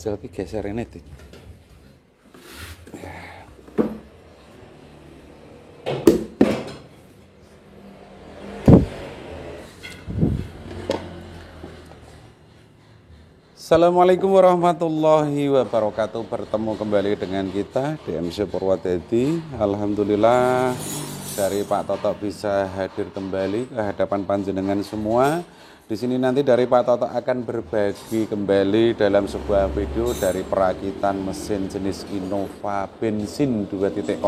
Jel ki geser ini tuh. Assalamualaikum warahmatullahi wabarakatuh. Bertemu kembali dengan kita DMC Purwodadi. Alhamdulillah dari Pak Toto bisa hadir kembali ke hadapan panjenengan semua. Di sini nanti dari Pak Toto akan berbagi kembali dalam sebuah video dari perakitan mesin jenis Innova bensin 2.0.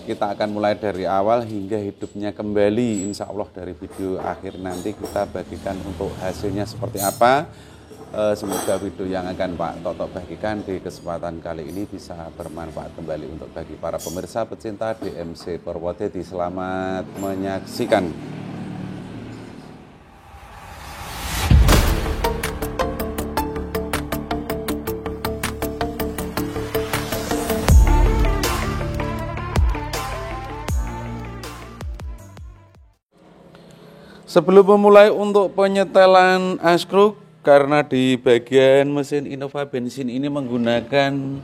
Kita akan mulai dari awal hingga hidupnya kembali. Insya Allah dari video akhir nanti kita bagikan untuk hasilnya seperti apa. Semoga video yang akan Pak Toto bagikan di kesempatan kali ini bisa bermanfaat kembali untuk bagi para pemirsa pecinta DMC Purwodadi. Selamat menyaksikan. Sebelum memulai untuk penyetelan askruk, karena di bagian mesin Innova bensin ini menggunakan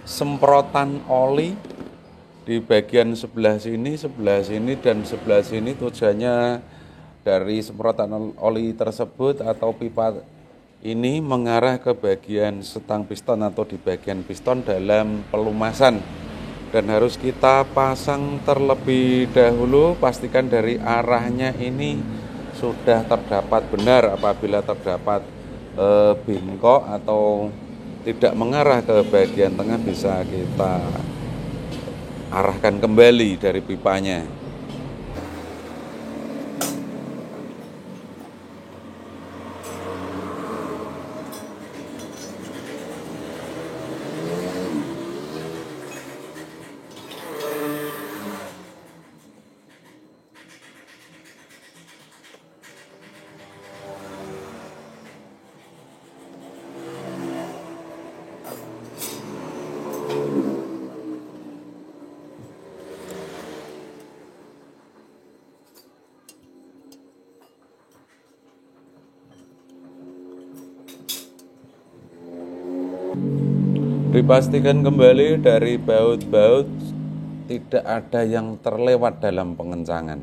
semprotan oli di bagian sebelah sini, dan sebelah sini, tujuannya dari semprotan oli tersebut atau pipa ini mengarah ke bagian setang piston atau di bagian piston dalam pelumasan, dan harus kita pasang terlebih dahulu. Pastikan dari arahnya ini sudah terdapat benar. Apabila terdapat bengkok atau tidak mengarah ke bagian tengah, bisa kita arahkan kembali dari pipanya. Dipastikan kembali dari baut-baut tidak ada yang terlewat dalam pengencangan.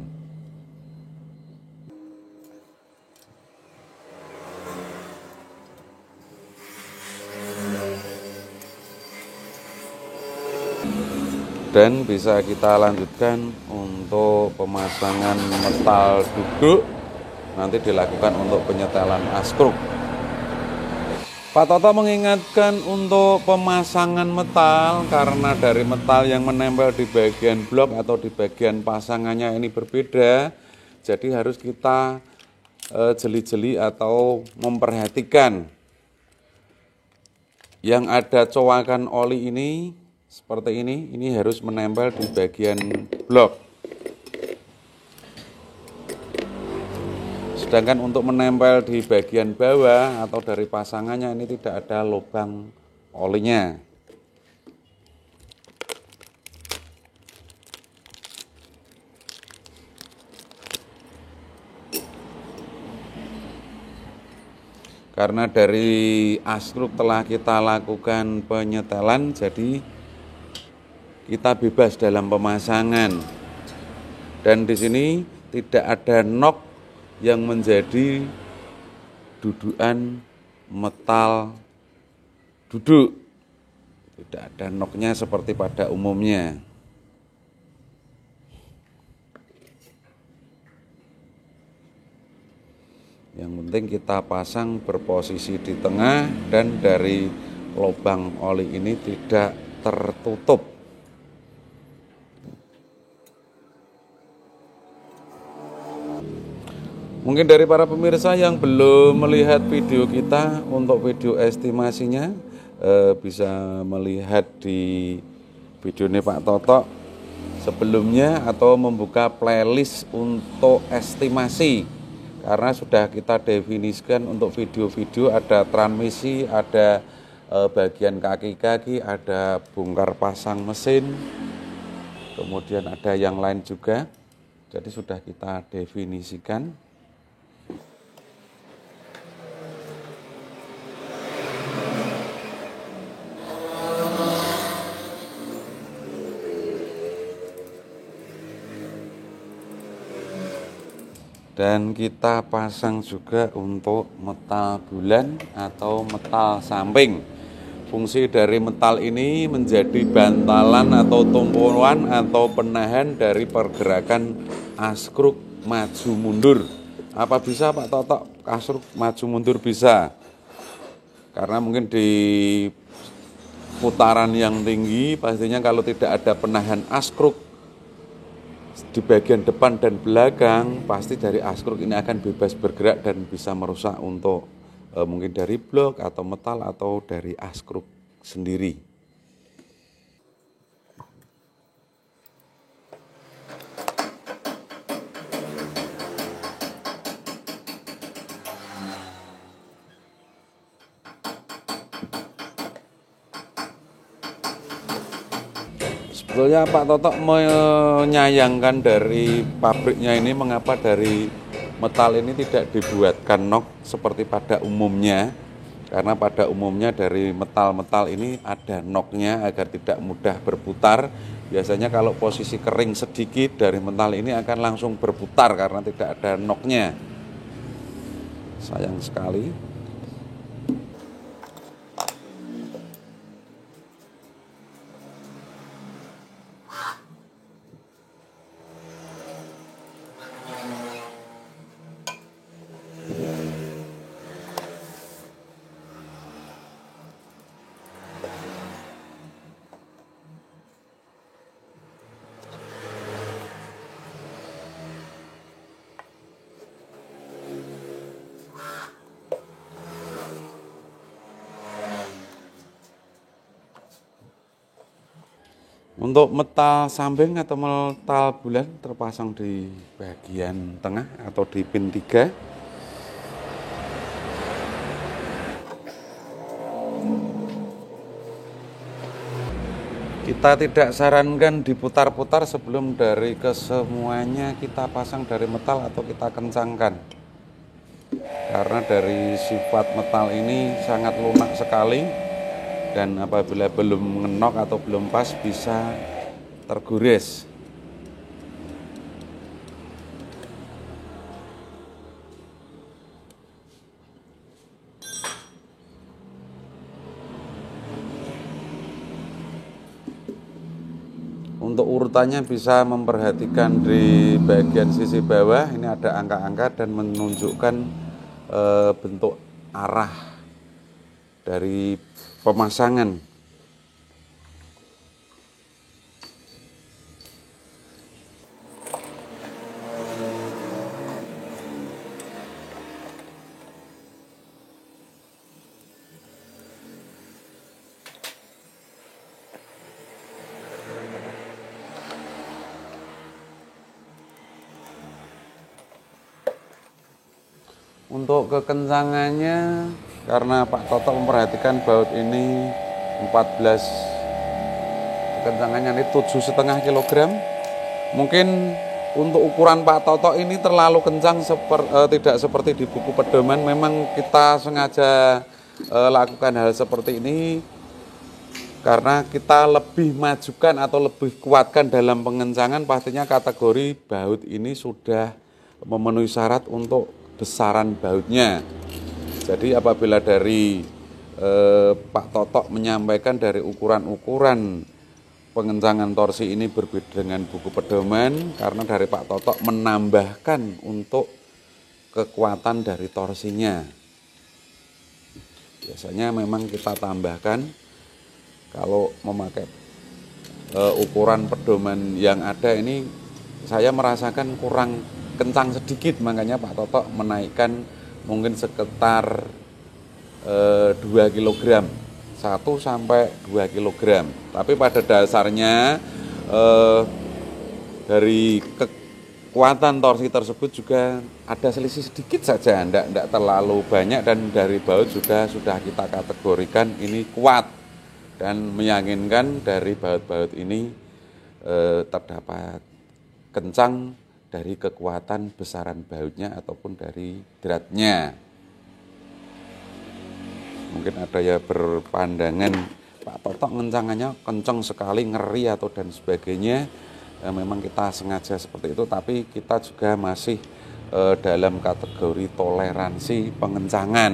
Dan bisa kita lanjutkan untuk pemasangan metal duduk, nanti dilakukan untuk penyetelan askruk. Pak Toto mengingatkan untuk pemasangan metal, karena dari metal yang menempel di bagian blok atau di bagian pasangannya ini berbeda, jadi harus kita jeli-jeli atau memperhatikan yang ada cowakan oli ini seperti ini harus menempel di bagian blok. Sedangkan untuk menempel di bagian bawah atau dari pasangannya ini tidak ada lubang olinya. Karena dari askruk telah kita lakukan penyetelan, jadi kita bebas dalam pemasangan. Dan di sini tidak ada nok yang menjadi dudukan metal duduk. Tidak ada noknya seperti pada umumnya. Yang penting kita pasang berposisi di tengah dan dari lubang oli ini tidak tertutup. Mungkin dari para pemirsa yang belum melihat video kita, untuk video estimasinya bisa melihat di video ini Pak Toto sebelumnya, atau membuka playlist untuk estimasi, karena sudah kita definisikan untuk video-video ada transmisi, ada bagian kaki-kaki, ada bongkar pasang mesin, kemudian ada yang lain juga. Jadi sudah kita definisikan. Dan kita pasang juga untuk metal bulan atau metal samping. Fungsi dari metal ini menjadi bantalan atau tumpuan atau penahan dari pergerakan askruk maju mundur. Apa bisa Pak Toto askruk maju mundur? Bisa. Karena mungkin di putaran yang tinggi pastinya kalau tidak ada penahan askruk di bagian depan dan belakang, pasti dari askruk ini akan bebas bergerak dan bisa merusak untuk mungkin dari blok atau metal atau dari askruk sendiri. Sebetulnya Pak Toto menyayangkan dari pabriknya ini, mengapa dari metal ini tidak dibuatkan nok seperti pada umumnya. Karena pada umumnya dari metal-metal ini ada noknya agar tidak mudah berputar. Biasanya kalau posisi kering sedikit dari metal ini akan langsung berputar karena tidak ada noknya. Sayang sekali. Untuk metal samping atau metal bulan terpasang di bagian tengah atau di pin 3. Kita tidak sarankan diputar-putar sebelum dari kesemuanya kita pasang dari metal atau kita kencangkan. Karena dari sifat metal ini sangat lunak sekali. Dan apabila belum ngenok atau belum pas bisa tergores. Untuk urutannya bisa memperhatikan di bagian sisi bawah ini ada angka-angka dan menunjukkan bentuk arah dari pemasangan. Untuk kekencangannya, karena Pak Toto memperhatikan baut ini 14, kekencangannya ini 7,5 kg. Mungkin untuk ukuran Pak Toto ini terlalu kencang, tidak seperti di buku pedoman. Memang kita sengaja lakukan hal seperti ini karena kita lebih majukan atau lebih kuatkan dalam pengencangan. Pastinya kategori baut ini sudah memenuhi syarat untuk besaran bautnya. Jadi apabila dari Pak Toto menyampaikan dari ukuran-ukuran pengencangan torsi ini berbeda dengan buku pedoman, karena dari Pak Toto menambahkan untuk kekuatan dari torsinya. Biasanya memang kita tambahkan kalau memakai ukuran pedoman yang ada ini, saya merasakan kurang kencang sedikit, makanya Pak Toto menaikkan mungkin sekitar 2 kg, 1 sampai 2 kg. Tapi pada dasarnya dari kekuatan torsi tersebut juga ada selisih sedikit saja, tidak terlalu banyak, dan dari baut juga sudah kita kategorikan ini kuat dan meyakinkan dari baut-baut ini terdapat kencang dari kekuatan besaran bautnya ataupun dari dratnya. Mungkin ada ya berpandangan Pak Toto ngencangannya kencang sekali, ngeri atau dan sebagainya. Memang kita sengaja seperti itu, tapi kita juga masih dalam kategori toleransi pengencangan.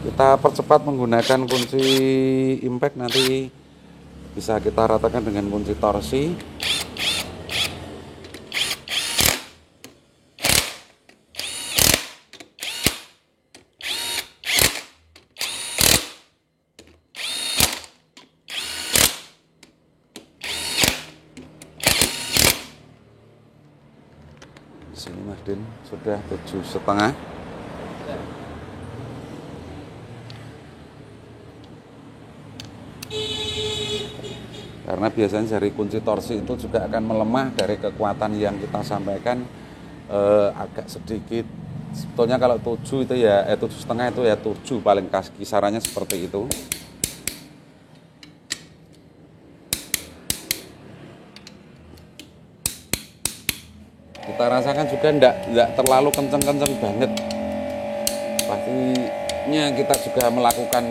Kita percepat menggunakan kunci impact, nanti bisa kita ratakan dengan kunci torsi. Sini Mas Din, sudah 7,5. Karena biasanya dari kunci torsi itu juga akan melemah dari kekuatan yang kita sampaikan, agak sedikit. Sebetulnya kalau 7 itu ya 7,5 itu ya 7 paling kisarannya seperti itu. Kita rasakan juga enggak terlalu kenceng-kenceng banget. Pastinya kita juga melakukan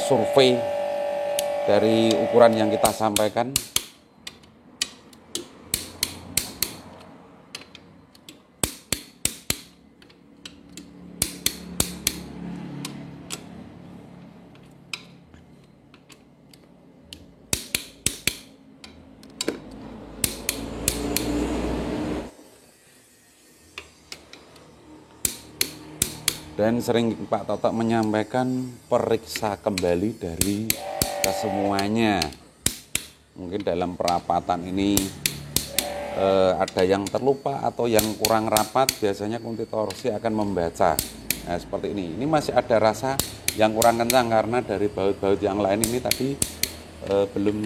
survei dari ukuran yang kita sampaikan. Dan sering Pak Toto menyampaikan periksa kembali dari kesemuanya. Mungkin dalam perapatan ini ada yang terlupa atau yang kurang rapat, biasanya kunci torsi akan membaca. Nah, seperti ini. Ini masih ada rasa yang kurang kencang karena dari baut-baut yang lain ini tadi belum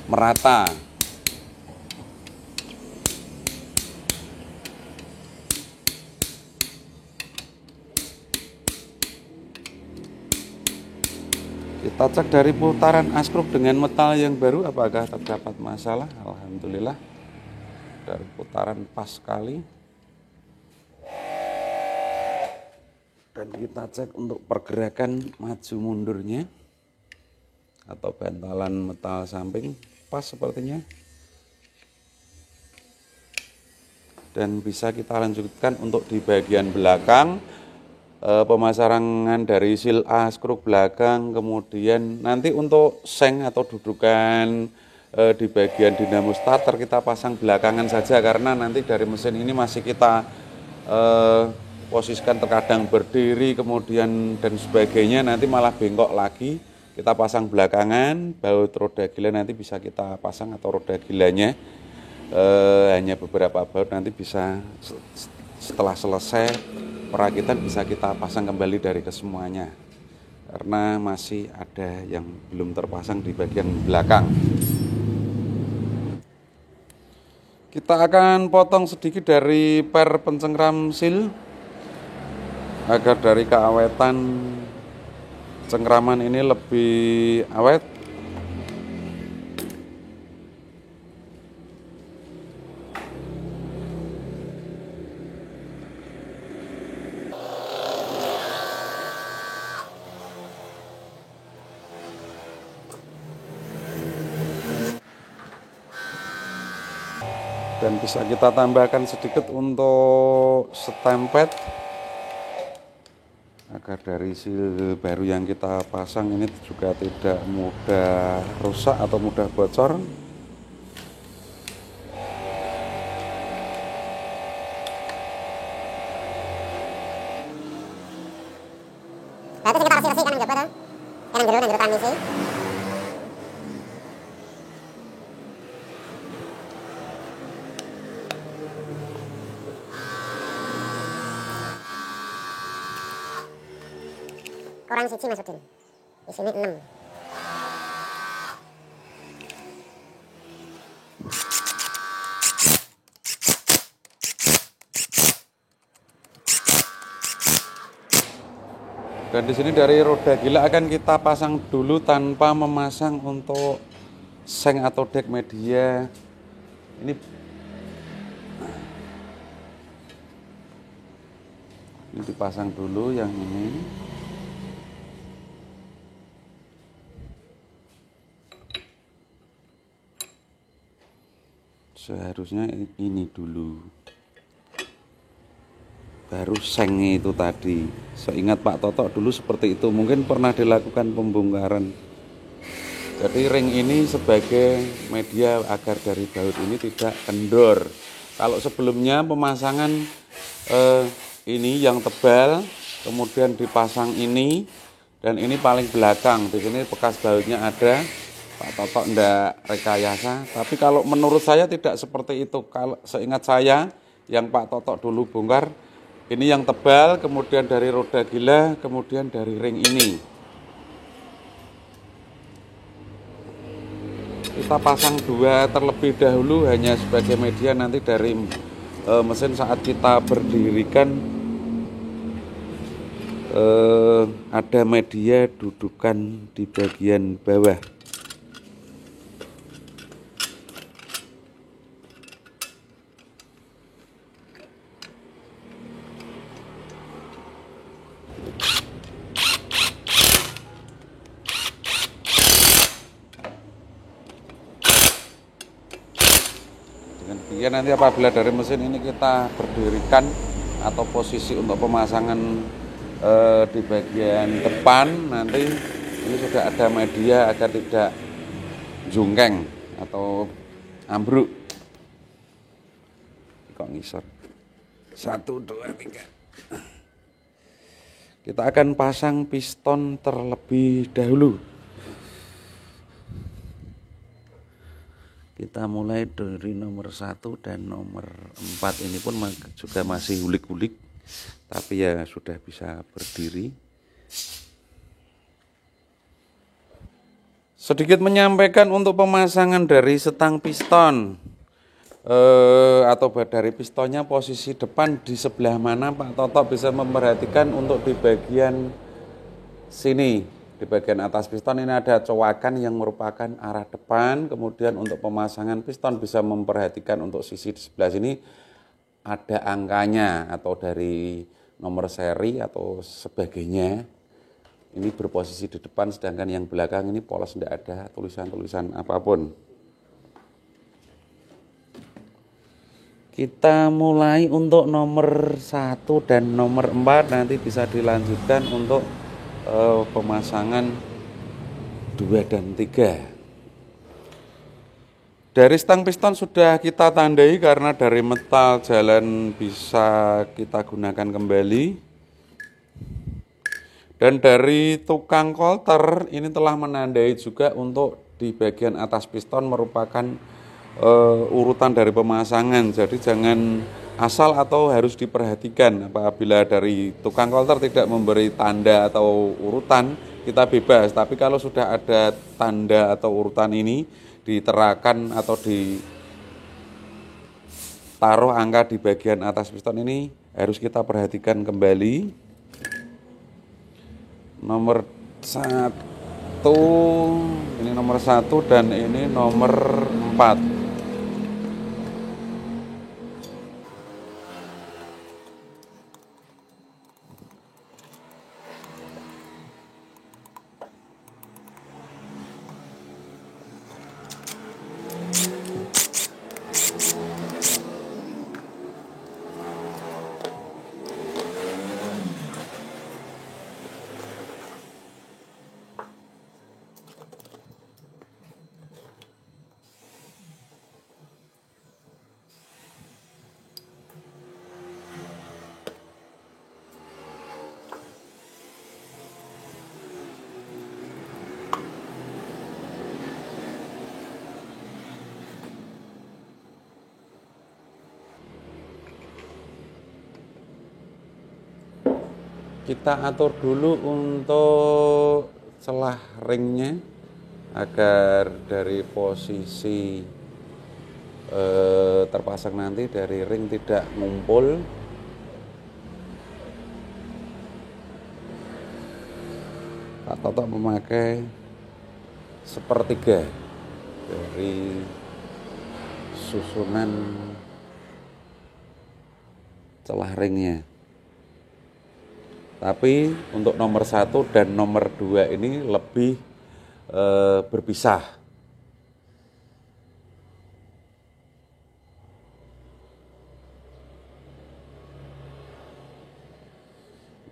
merata. Kita cek dari putaran askruk dengan metal yang baru apakah terdapat masalah. Alhamdulillah dari putaran pas sekali. Dan kita cek untuk pergerakan maju mundurnya atau bantalan metal samping pas sepertinya. Dan bisa kita lanjutkan untuk di bagian belakang. Pemasangan dari seal askruk belakang, kemudian nanti untuk seng atau dudukan di bagian dinamo starter kita pasang belakangan saja karena nanti dari mesin ini masih kita posisikan terkadang berdiri kemudian dan sebagainya, nanti malah bengkok lagi. Kita pasang belakangan, baut roda gila nanti bisa kita pasang atau roda gilanya hanya beberapa baut, nanti bisa setelah selesai perakitan bisa kita pasang kembali dari kesemuanya karena masih ada yang belum terpasang di bagian belakang. Kita akan potong sedikit dari per pencengkram seal agar dari keawetan cengkraman ini lebih awet. Dan bisa kita tambahkan sedikit untuk stempet agar dari seal baru yang kita pasang ini juga tidak mudah rusak atau mudah bocor. Nah, itu kita resi-resi kanan jaba tuh. Kanan jero transmisi. Kurang siji masukin. Di sini 6. Dan di sini dari roda gila akan kita pasang dulu tanpa memasang untuk seng atau dek media. Ini dipasang dulu yang ini. Seharusnya ini dulu. baru seng itu tadi. Seingat Pak Toto dulu seperti itu, mungkin pernah dilakukan pembongkaran. Jadi ring ini sebagai media agar dari baut ini tidak kendor. Kalau sebelumnya pemasangan ini yang tebal, kemudian dipasang ini, dan ini paling belakang. Di sini bekas bautnya ada. Pak Toto ndak rekayasa. Tapi kalau menurut saya tidak seperti itu. Kalau seingat saya yang Pak Toto dulu bongkar, ini yang tebal, kemudian dari roda gila, kemudian dari ring ini. Kita pasang dua terlebih dahulu hanya sebagai media, nanti dari mesin saat kita berdirikan ada media dudukan di bagian bawah. Dengan demikian nanti apabila dari mesin ini kita berdirikan atau posisi untuk pemasangan di bagian depan, nanti ini sudah ada media agar tidak jungkeng atau ambruk. Kok ngisor? 1, 2, 3. Kita akan pasang piston terlebih dahulu. Kita mulai dari nomor 1 dan nomor 4 ini pun juga masih ulik-ulik, tapi ya sudah bisa berdiri. Sedikit menyampaikan untuk pemasangan dari setang piston atau dari pistonnya, posisi depan di sebelah mana Pak Toto bisa memperhatikan. Untuk di bagian sini, di bagian atas piston ini ada cowakan yang merupakan arah depan. Kemudian untuk pemasangan piston bisa memperhatikan untuk sisi di sebelah sini ada angkanya atau dari nomor seri atau sebagainya. Ini berposisi di depan, sedangkan yang belakang ini polos, tidak ada tulisan-tulisan apapun. Kita mulai untuk nomor 1 dan nomor 4, nanti bisa dilanjutkan untuk pemasangan 2 dan 3. Dari stang piston sudah kita tandai karena dari metal jalan bisa kita gunakan kembali. Dan dari tukang kolter ini telah menandai juga untuk di bagian atas piston merupakan urutan dari pemasangan. Jadi jangan asal atau harus diperhatikan. Apabila dari tukang kolter tidak memberi tanda atau urutan, kita bebas. Tapi kalau sudah ada tanda atau urutan ini diterakan atau ditaruh angka di bagian atas piston, ini harus kita perhatikan kembali. Nomor 1, ini nomor 1 dan ini nomor 4. Kita atur dulu untuk celah ringnya agar dari posisi terpasang nanti dari ring tidak ngumpul. Pak Toto memakai sepertiga dari susunan celah ringnya. Tapi untuk nomor 1 dan nomor 2 ini lebih berpisah.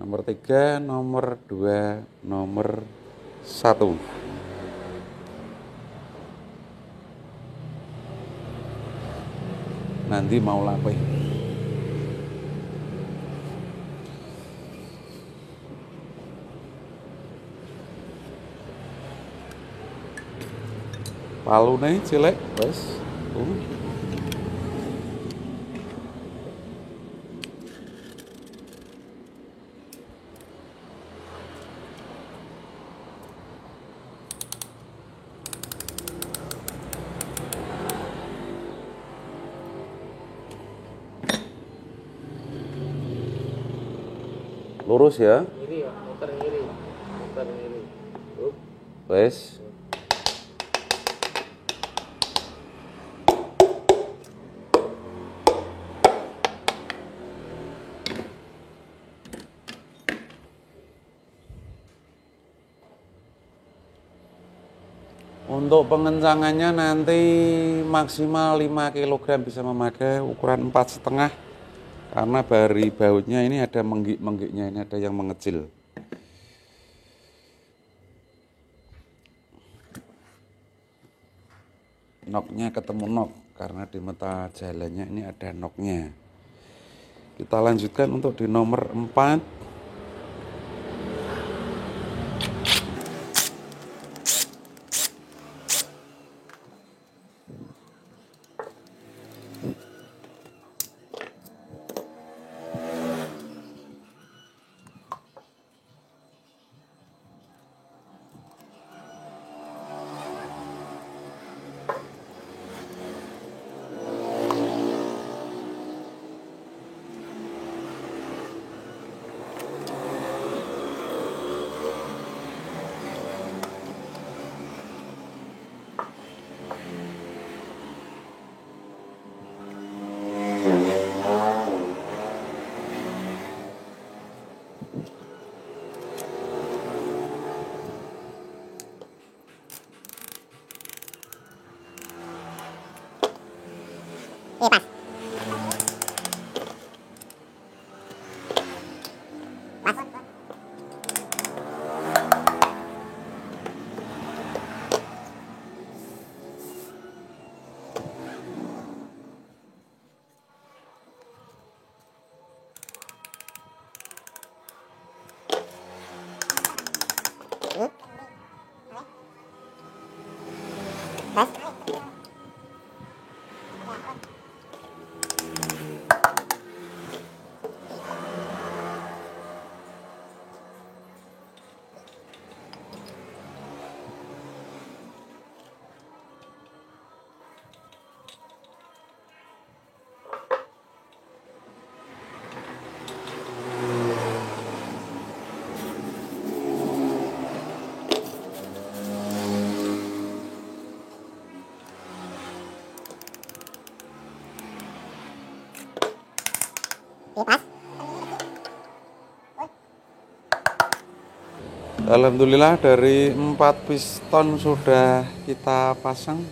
nomor 3, nomor 2, nomor 1. Nanti mau lapeh. Palune cilik wis. Lurus ya. Kiri ya, muter kiri. Muter kiri. Wes. Untuk pengencangannya nanti maksimal 5 kg bisa memakai, ukuran 4,5, karena dari bautnya ini ada menggik-menggiknya, ini ada yang mengecil. Noknya ketemu nok karena di mata jalannya ini ada noknya. Kita lanjutkan untuk di nomor 4. Pas. Pas. Pas. Pas. Alhamdulillah dari 4 piston sudah kita pasang.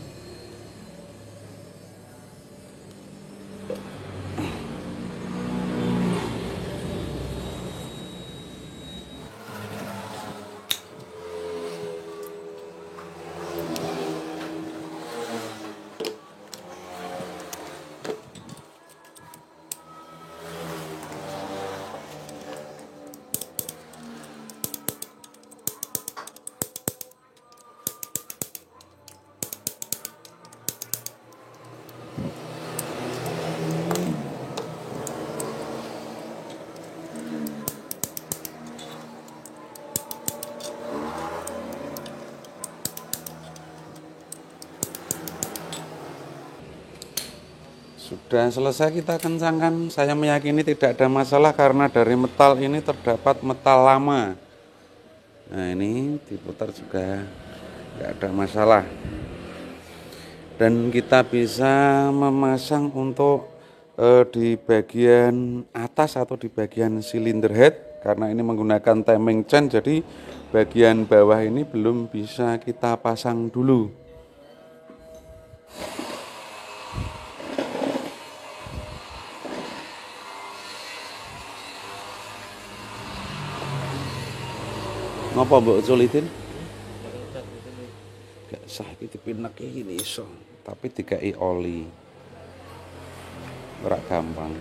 Sudah selesai kita kencangkan. Saya meyakini tidak ada masalah karena dari metal ini terdapat metal lama. Nah, ini diputar juga tidak ada masalah. Dan kita bisa memasang untuk di bagian atas atau di bagian silinder head, karena ini menggunakan timing chain, jadi bagian bawah ini belum bisa kita pasang dulu. Ngapa mbok sulitin? Paling cat di sini. Gak sah iki dipinek iki iso, tapi dikai oli. Ora gampang.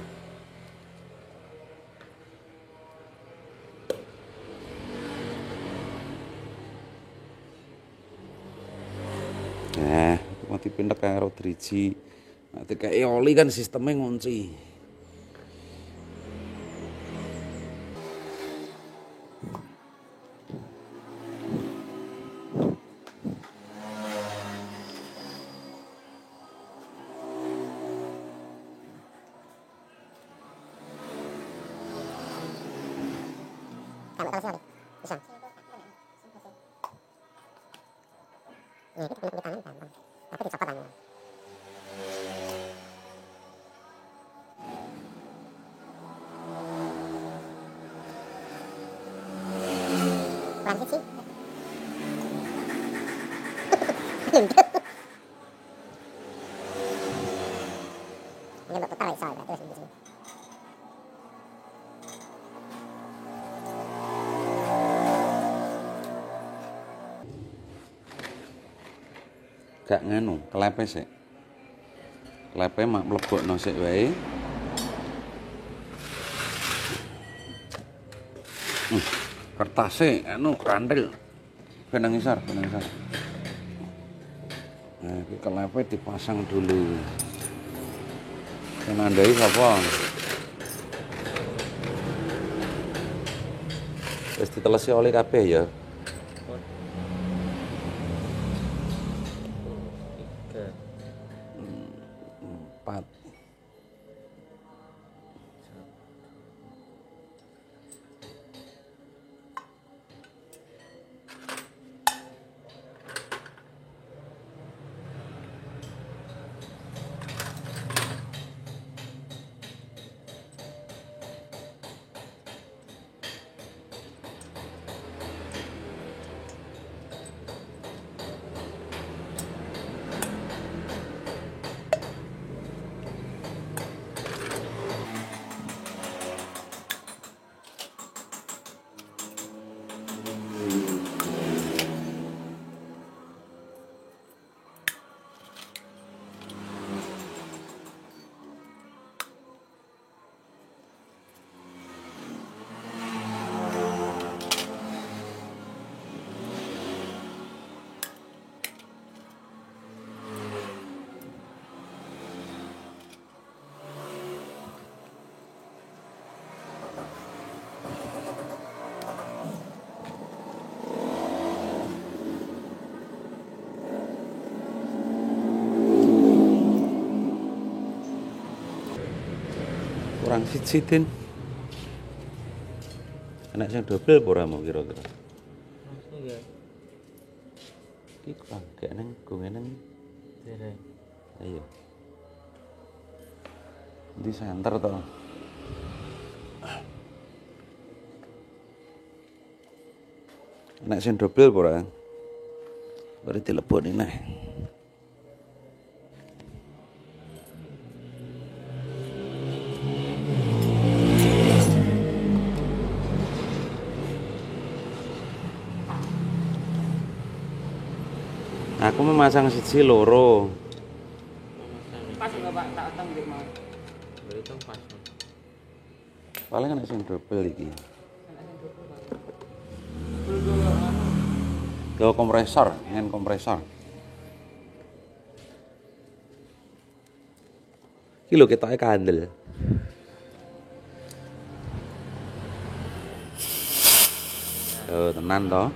Nah, mau dipindah karo driji. Nah, dikai oli kan sistemnya ngunci. Tambah kalau sih bisa. Ya, itu punya tangan gampang. Tapi dicopot tangan. Pelan sih. Ini mbak putar iso ya, terus di sini. Gak nganu, kelepe sik. Kelepe mak mlebokno sik wae. Kertasnya anu kandel. Benang isar, benang isar. Nah, iki kelepe dipasang dulu. Nandai sapa? Wis ditelesi oli kabeh ya. 3. 4. Kurang siji Din. Enak sing dobel apa ora mau kira-kira? Langsung ya. Iki kurang gak nang go ngene. Dereng. Ayo. Di center to. Enak sing dobel apa ora? Bari dileboni neh. Aku memasang siji loro. Pas enggak Pak, tak atang nggih mau. Itu pas. Paling enak sing dobel iki. Go kompresor, ingin kompresor. Iki lho ketoke kandel. Oh, tenan toh.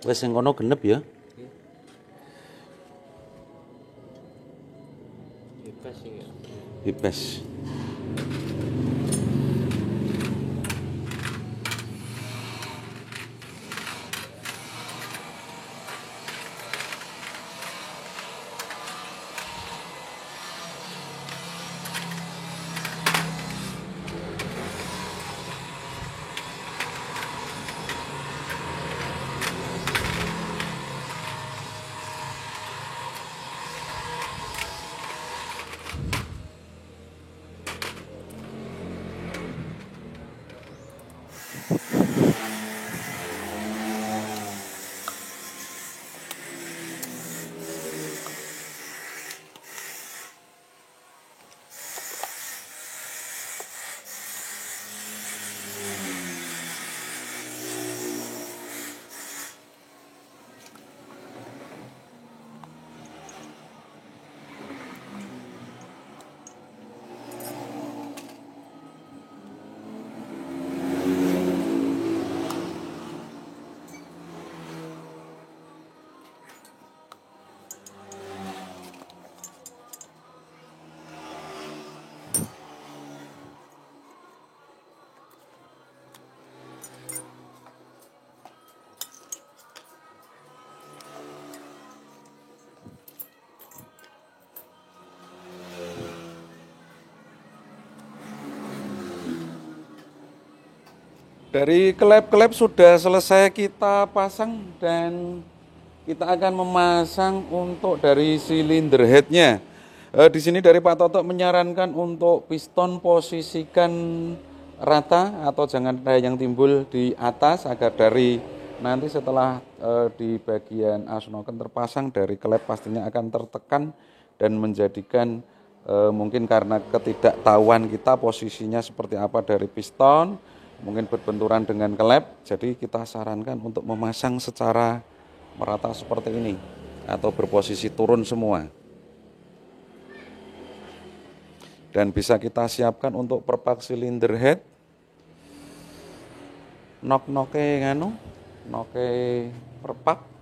Wes sing kono genep ya. Bebas sih ya. Bebas. Dari klep-klep sudah selesai kita pasang dan kita akan memasang untuk dari silinder headnya. Di sini dari Pak Toto menyarankan untuk piston posisikan rata atau jangan ada yang timbul di atas agar dari nanti setelah di bagian asnoken terpasang dari klep pastinya akan tertekan dan menjadikan mungkin karena ketidaktahuan kita posisinya seperti apa dari piston mungkin berbenturan dengan klep, jadi kita sarankan untuk memasang secara merata seperti ini atau berposisi turun semua. Dan bisa kita siapkan untuk perpak silinder head, nok-noke nganu, noke perpak.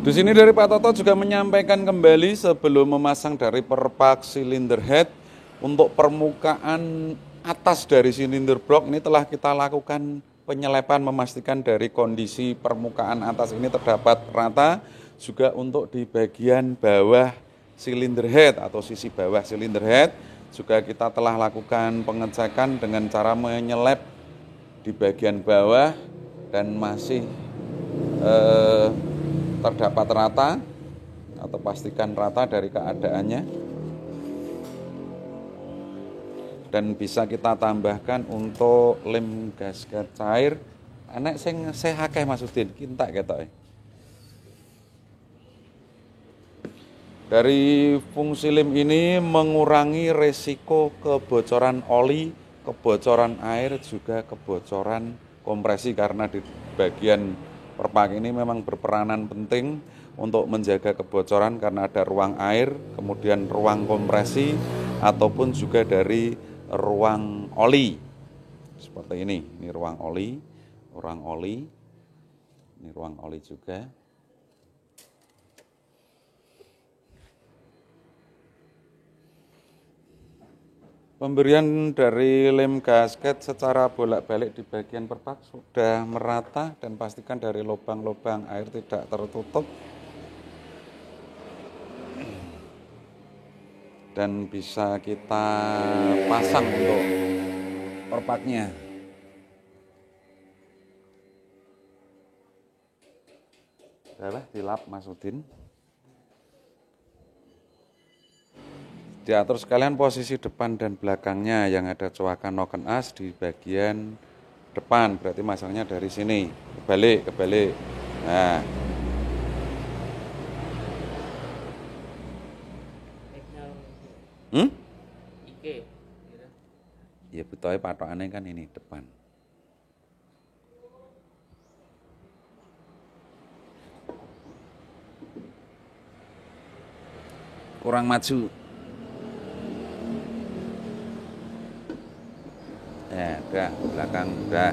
Di sini dari Pak Toto juga menyampaikan kembali sebelum memasang dari perpak silinder head untuk permukaan atas dari silinder blok ini telah kita lakukan penyelepan memastikan dari kondisi permukaan atas ini terdapat rata, juga untuk di bagian bawah silinder head atau sisi bawah silinder head juga kita telah lakukan pengecekan dengan cara menyelep di bagian bawah dan masih terdapat rata atau pastikan rata dari keadaannya, dan bisa kita tambahkan untuk lem gasket cair enek sing akeh Mas Udin kintak ketok. Dari fungsi lem ini mengurangi resiko kebocoran oli, kebocoran air, juga kebocoran kompresi karena di bagian perpak ini memang berperanan penting untuk menjaga kebocoran karena ada ruang air, kemudian ruang kompresi, ataupun juga dari ruang oli. Seperti ini ruang oli, ini ruang oli juga. Pemberian dari lem gasket secara bolak-balik di bagian perpak sudah merata dan pastikan dari lubang-lubang air tidak tertutup. Dan bisa kita pasang untuk perpaknya. Adalah dilap Mas Udin. Diatur sekalian posisi depan dan belakangnya yang ada coakan noken as di bagian depan, berarti masangnya dari sini, kebalik. Nah. Ike. Ya butuhnya patokannya kan ini depan. Kurang maju. Ya, udah, belakang udah.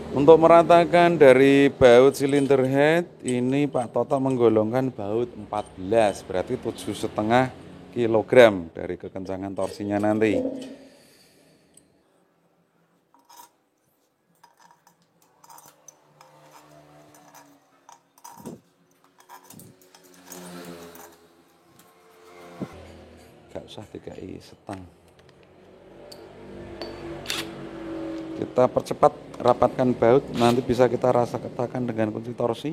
Untuk meratakan dari baut silinder head, ini Pak Toto menggolongkan baut 14, berarti 7,5 kg dari kekencangan torsinya nanti. Gak usah dikai setang. Kita percepat rapatkan baut, nanti bisa kita rasakan dengan kunci torsi.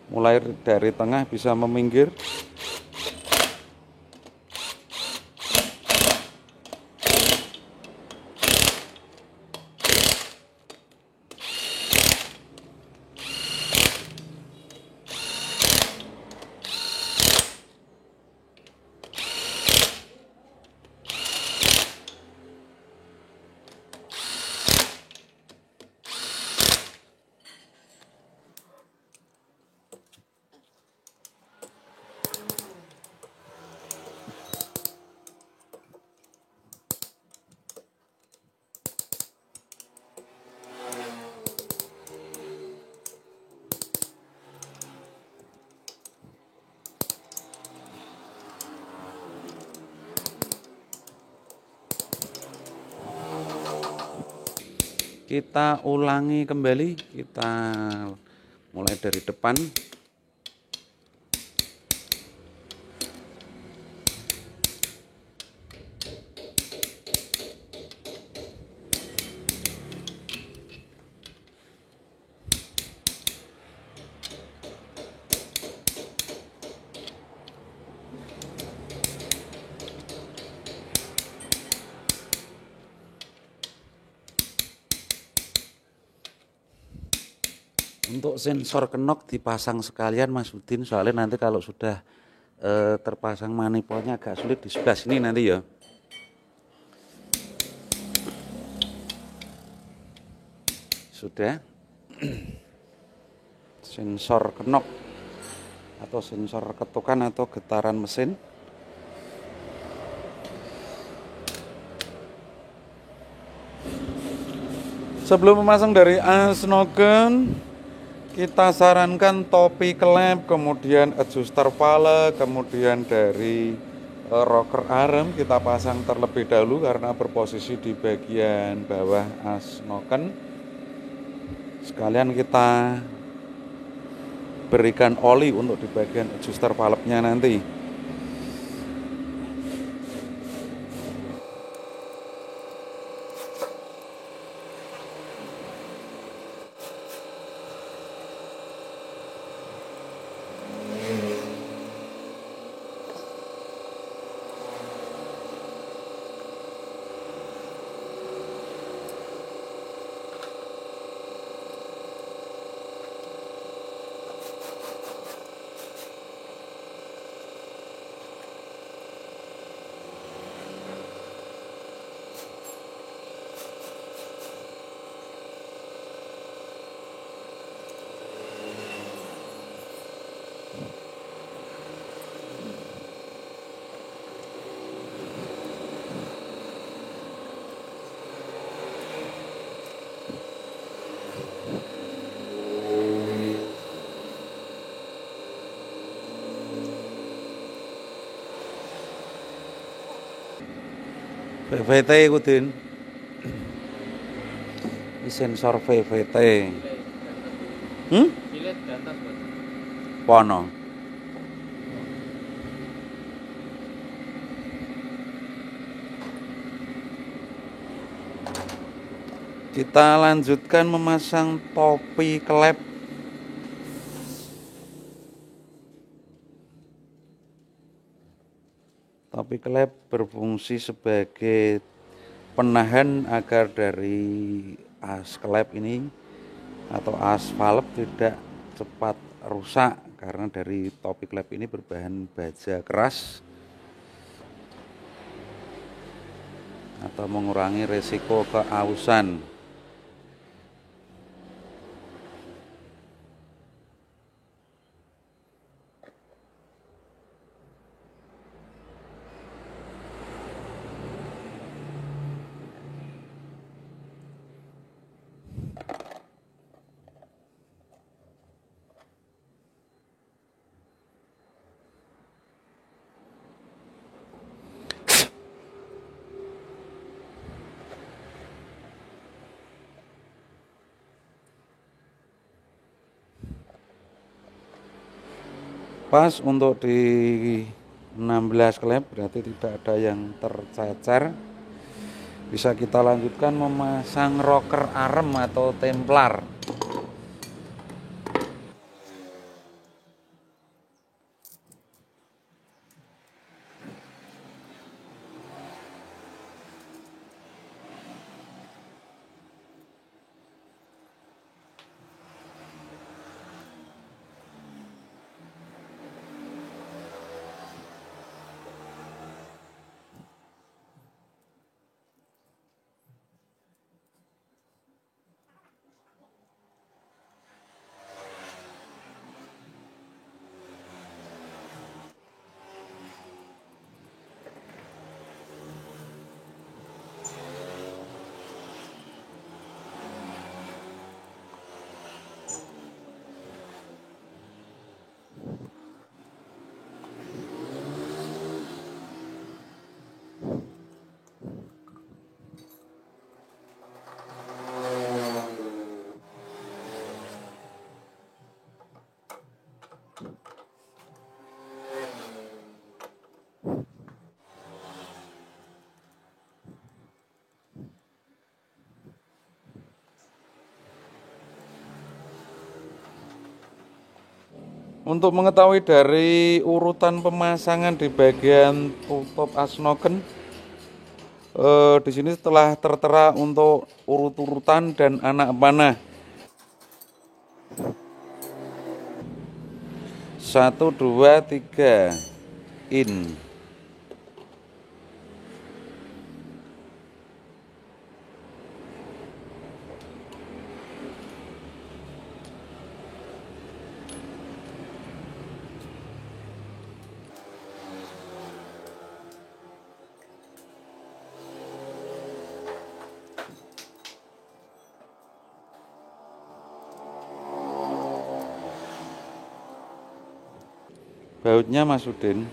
Mulai dari tengah bisa meminggir. Kita ulangi kembali, kita mulai dari depan. Untuk sensor kenok dipasang sekalian Mas Udin, soalnya nanti kalau sudah terpasang manifolnya agak sulit di sebelah sini nanti ya. Sudah. Sensor kenok atau sensor ketukan atau getaran mesin. Sebelum memasang dari Asnoken, kita sarankan topi klep, kemudian adjuster valve, kemudian dari rocker arm kita pasang terlebih dahulu karena berposisi di bagian bawah Asnoken. Sekalian kita berikan oli untuk di bagian adjuster valve-nya nanti. VVT ikutin. Ini sensor VVT. Silet di atas, Bos. Pono. Kita lanjutkan memasang topi klep. Topi klep berfungsi sebagai penahan agar dari as klep ini atau as valve tidak cepat rusak karena dari topi klep ini berbahan baja keras atau mengurangi resiko keausan. pas untuk di 16 klep, berarti tidak ada yang tercecer. Bisa kita lanjutkan memasang rocker arm atau templar. Untuk mengetahui dari urutan pemasangan di bagian tutup asnoken, di sini telah tertera untuk urut-urutan dan anak panah. 1, 2, 3 in. Bautnya Mas Udin.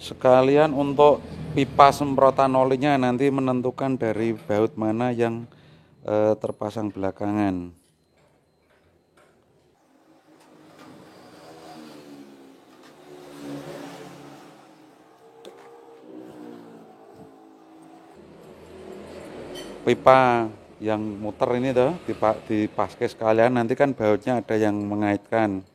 Sekalian untuk pipa semprotan olinya nanti menentukan dari baut mana yang terpasang belakangan. Pipa yang muter ini tuh dipakai sekalian, nanti kan bautnya ada yang mengaitkan.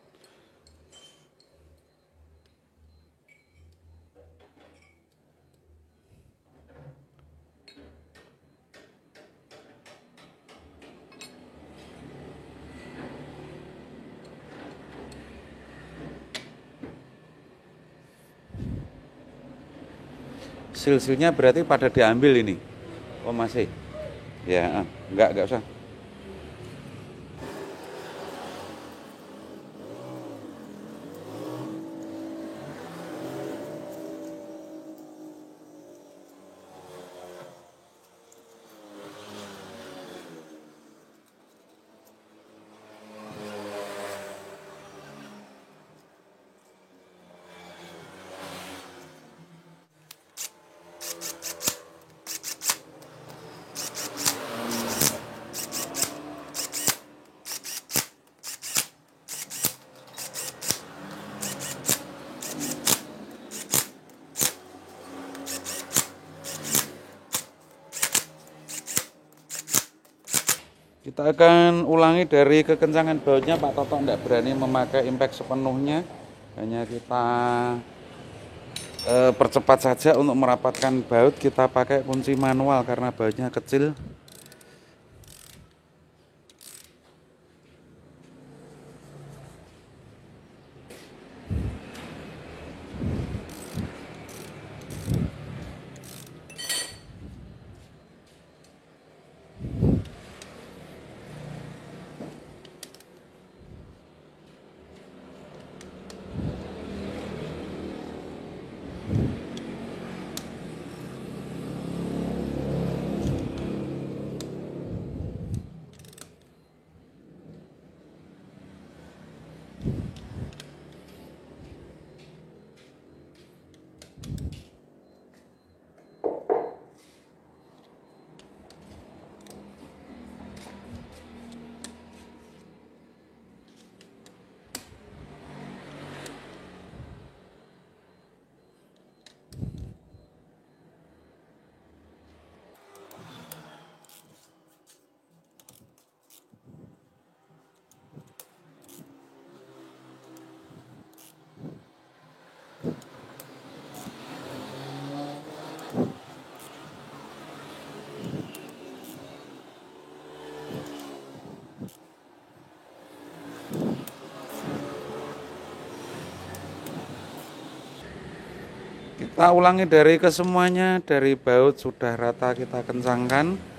Sil-silnya berarti pada diambil ini. Oh masih. Ya, enggak usah. Kita akan ulangi dari kekencangan bautnya. Pak Toto tidak berani memakai impact sepenuhnya, hanya kita percepat saja untuk merapatkan baut. Kita pakai kunci manual karena bautnya kecil. Kita ulangi dari kesemuanya, dari baut sudah rata kita kencangkan.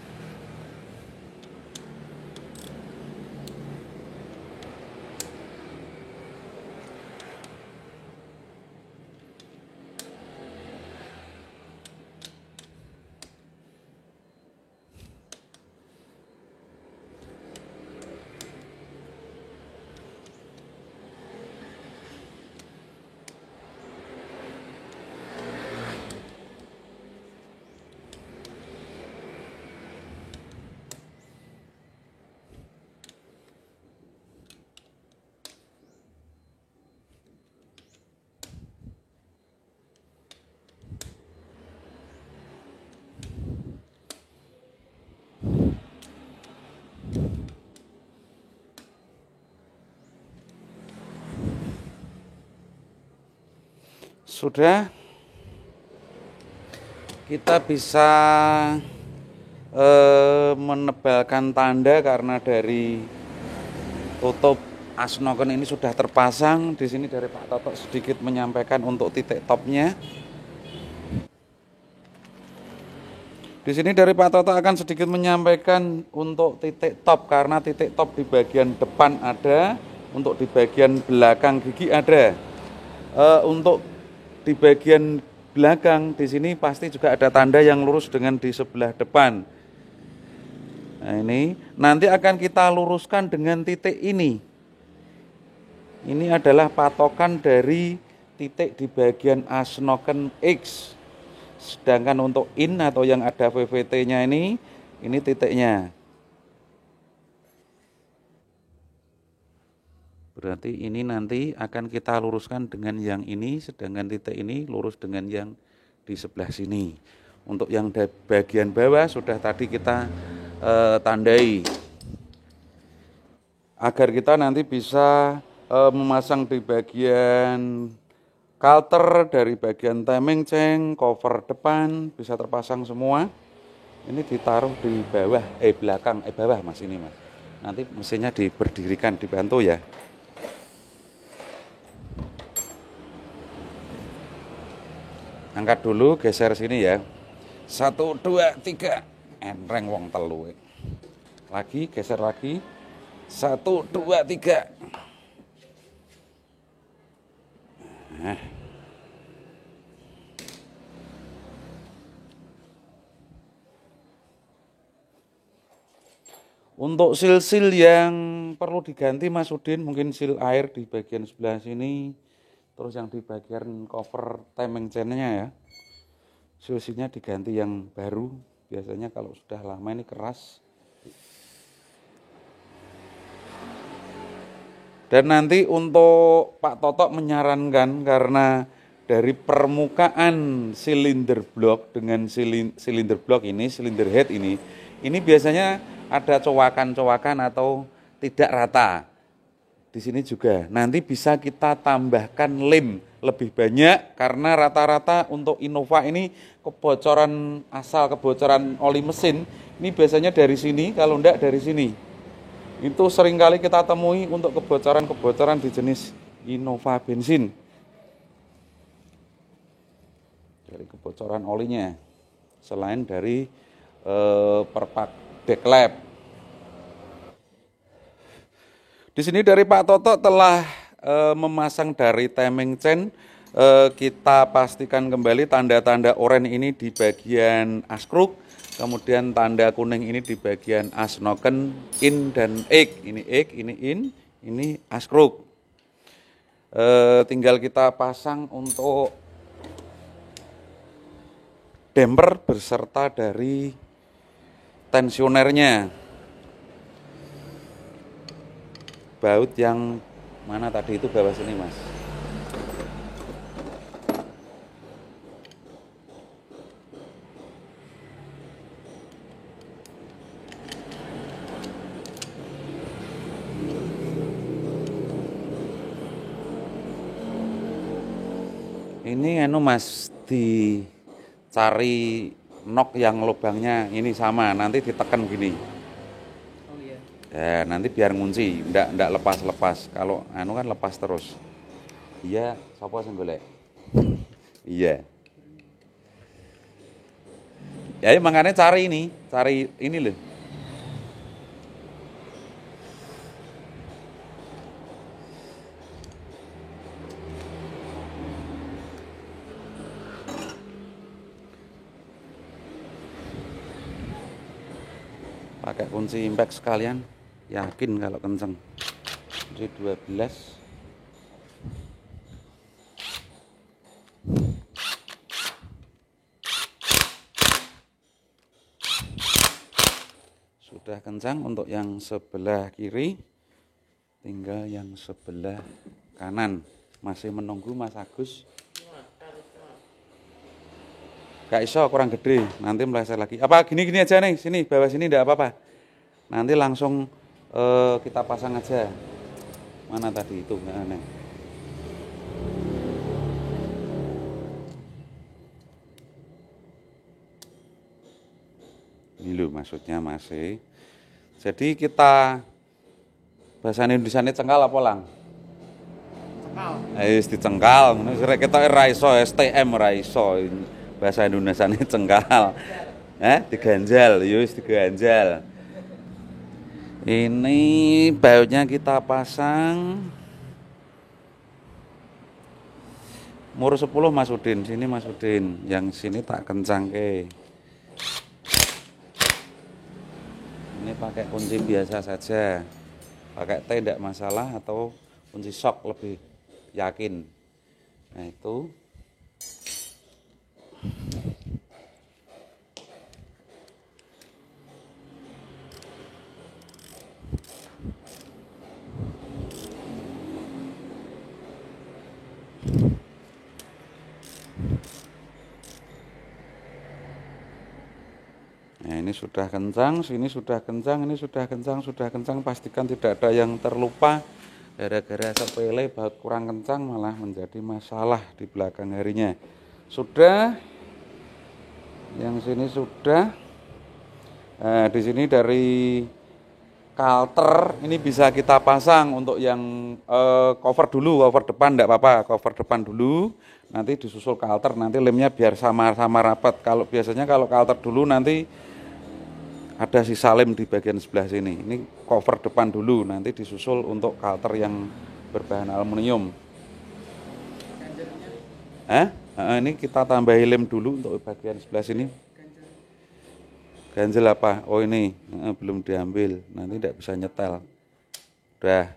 Sudah, kita bisa menebalkan tanda karena dari tutup asnoken ini sudah terpasang. Di sini dari Pak Toto sedikit menyampaikan untuk titik topnya. Di sini dari Pak Toto akan sedikit menyampaikan untuk titik top, karena titik top di bagian depan ada, untuk di bagian belakang gigi ada. Untuk di bagian belakang di sini pasti juga ada tanda yang lurus dengan di sebelah depan. Nah, ini nanti akan kita luruskan dengan titik ini. Ini adalah patokan dari titik di bagian asnoken X. Sedangkan untuk in atau yang ada VVT-nya ini titiknya. Berarti ini nanti akan kita luruskan dengan yang ini, sedangkan titik ini lurus dengan yang di sebelah sini. Untuk yang bagian bawah sudah tadi kita tandai. Agar kita nanti bisa memasang di bagian Kalter, dari bagian timing chain, cover depan bisa terpasang semua. Ini ditaruh di bawah, bawah mas ini mas. Nanti mesinnya diberdirikan, dibantu ya. Angkat dulu, geser sini ya. 1, 2, 3. Enreng wong telu. Lagi, geser lagi. 1, 2, 3. Nah. Untuk sil-sil yang perlu diganti Mas Udin, mungkin sil air di bagian sebelah sini, terus yang di bagian cover timing chain-nya ya, sil-silnya diganti yang baru. Biasanya kalau sudah lama ini keras. Dan nanti untuk Pak Toto menyarankan, karena dari permukaan silinder blok dengan silinder blok ini, silinder head ini biasanya ada cowakan-cowakan atau tidak rata. Di sini juga nanti bisa kita tambahkan lem lebih banyak, karena rata-rata untuk Innova ini kebocoran oli mesin ini biasanya dari sini, kalau enggak dari sini. Itu seringkali kita temui untuk kebocoran di jenis Innova bensin. Dari kebocoran olinya, selain dari perpak backlap. Di sini dari Pak Toto telah memasang dari timing chain. Kita pastikan kembali tanda-tanda oranye ini di bagian askruk, kemudian tanda kuning ini di bagian asnoken in dan egg. Ini egg, ini in, ini askruk. Tinggal kita pasang untuk damper beserta dari tensionernya. Baut yang mana tadi itu bawah sini mas. Ini mas, dicari nok yang lubangnya ini sama, nanti ditekan gini. Oh iya. Ya, nanti biar ngunci, ndak lepas-lepas. Kalau kan lepas terus. Iya, sapa sing golek? Iya. Ya makanya cari ini loh. Pakai kunci impact sekalian, yakin kalau kenceng. Kunci 12. Sudah kencang untuk yang sebelah kiri, tinggal yang sebelah kanan. Masih menunggu Mas Agus. Gak iso, kurang gede, nanti meleset lagi. Apa gini-gini aja nih, sini bawah sini enggak apa-apa. Nanti langsung kita pasang aja. Mana tadi itu? Nah. Ini loh maksudnya masih. Jadi kita bahasa Indonesia ini cengkal apa lang? Cengkal. Dicengkal. Kita ora iso STM ora iso. Bahasa Indonesia ini cengkal. Diganjal, yus diganjal. Ini bautnya kita pasang. Umur 10 Mas Udin, sini Mas Udin. Yang sini tak kencang ke. Ini pakai kunci biasa saja. Pakai T tidak masalah atau kunci shock lebih yakin. Nah itu. Nah ini sudah kencang, sini sudah kencang, ini sudah kencang, pastikan tidak ada yang terlupa. Gara-gara sepele baut kurang kencang malah menjadi masalah di belakang harinya. Sudah, yang sini sudah. Nah, di sini dari kalter ini bisa kita pasang untuk yang cover dulu, cover depan enggak apa-apa, cover depan dulu. Nanti disusul kalter, nanti lemnya biar sama-sama rapat. Kalau biasanya kalau kalter dulu nanti ada sisa lem di bagian sebelah sini. Ini cover depan dulu, nanti disusul untuk kalter yang berbahan aluminium. Ini kita tambahi lem dulu untuk bagian sebelah sini. Ganjel apa? Oh ini belum diambil, nanti tidak bisa nyetel. Udah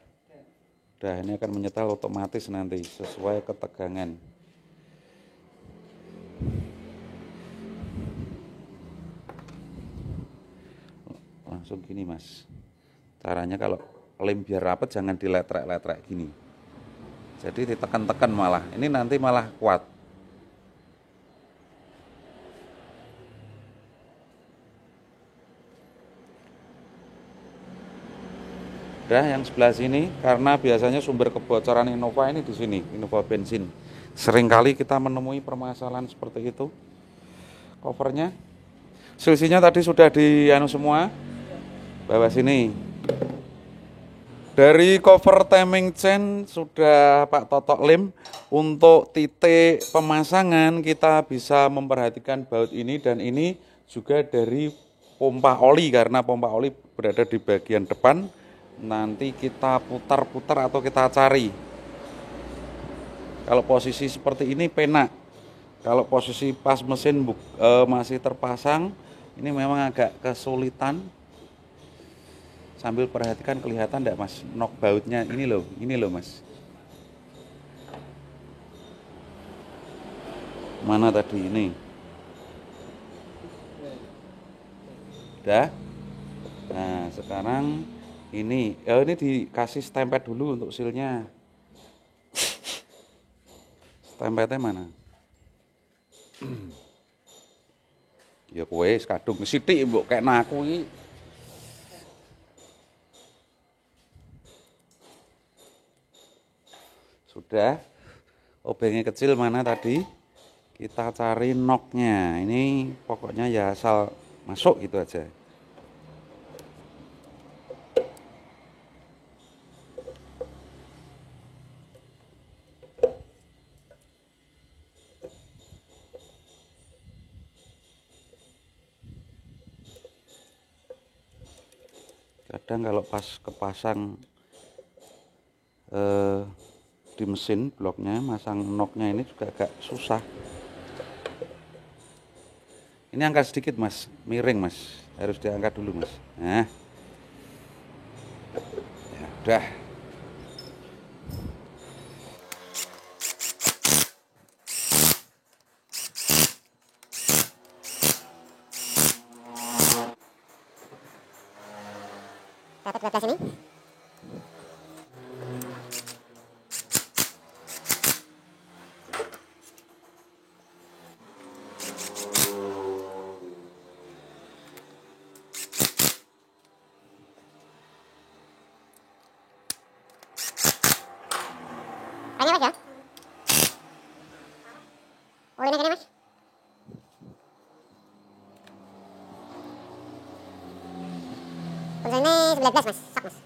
ini akan menyetel otomatis nanti sesuai ketegangan. Langsung gini Mas, caranya kalau lem biar rapat jangan diletrek-letrek gini, jadi ditekan-tekan malah, ini nanti malah kuat. Udah yang sebelah sini, karena biasanya sumber kebocoran Innova ini di sini, Innova bensin. Seringkali kita menemui permasalahan seperti itu. Covernya, selisihnya tadi sudah dianu semua. Bawah sini. Dari cover timing chain sudah Pak Totok lem. Untuk titik pemasangan kita bisa memperhatikan baut ini, dan ini juga dari pompa oli, karena pompa oli berada di bagian depan. Nanti kita putar-putar atau kita cari. Kalau posisi seperti ini penak. Kalau posisi pas mesin masih terpasang, ini memang agak kesulitan. Sambil perhatikan, kelihatan enggak Mas nok bautnya ini loh Mas. Mana tadi ini? Udah. Nah, sekarang ini dikasih stempet dulu untuk sealnya. Stempetnya mana? Ya kowe kadung sithik mbok kena aku iki. Sudah. Obengnya kecil mana tadi? Kita cari noknya. Ini pokoknya ya asal masuk gitu aja. Kadang kalau pas kepasang di mesin bloknya, masang knocknya ini juga agak susah. Ini angkat sedikit mas, miring mas, harus diangkat dulu mas. Nah, ya udah. Dapat 12 ini. Banyak mas ya? Oh ini gini mas. Untuk ini 19 mas, sok mas.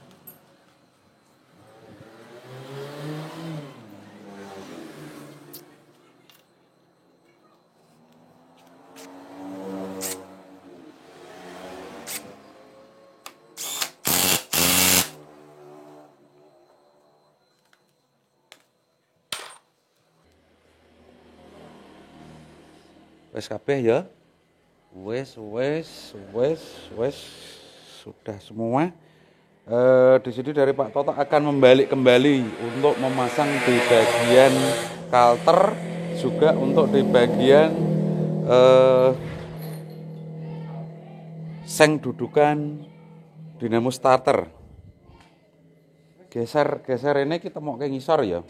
Wes kabeh ya. Wes sudah semua. Di sini dari Pak Toto akan membalik kembali untuk memasang di bagian kalter, juga untuk di bagian seng dudukan dinamo starter. Geser ini kita mau ke ngisor ya.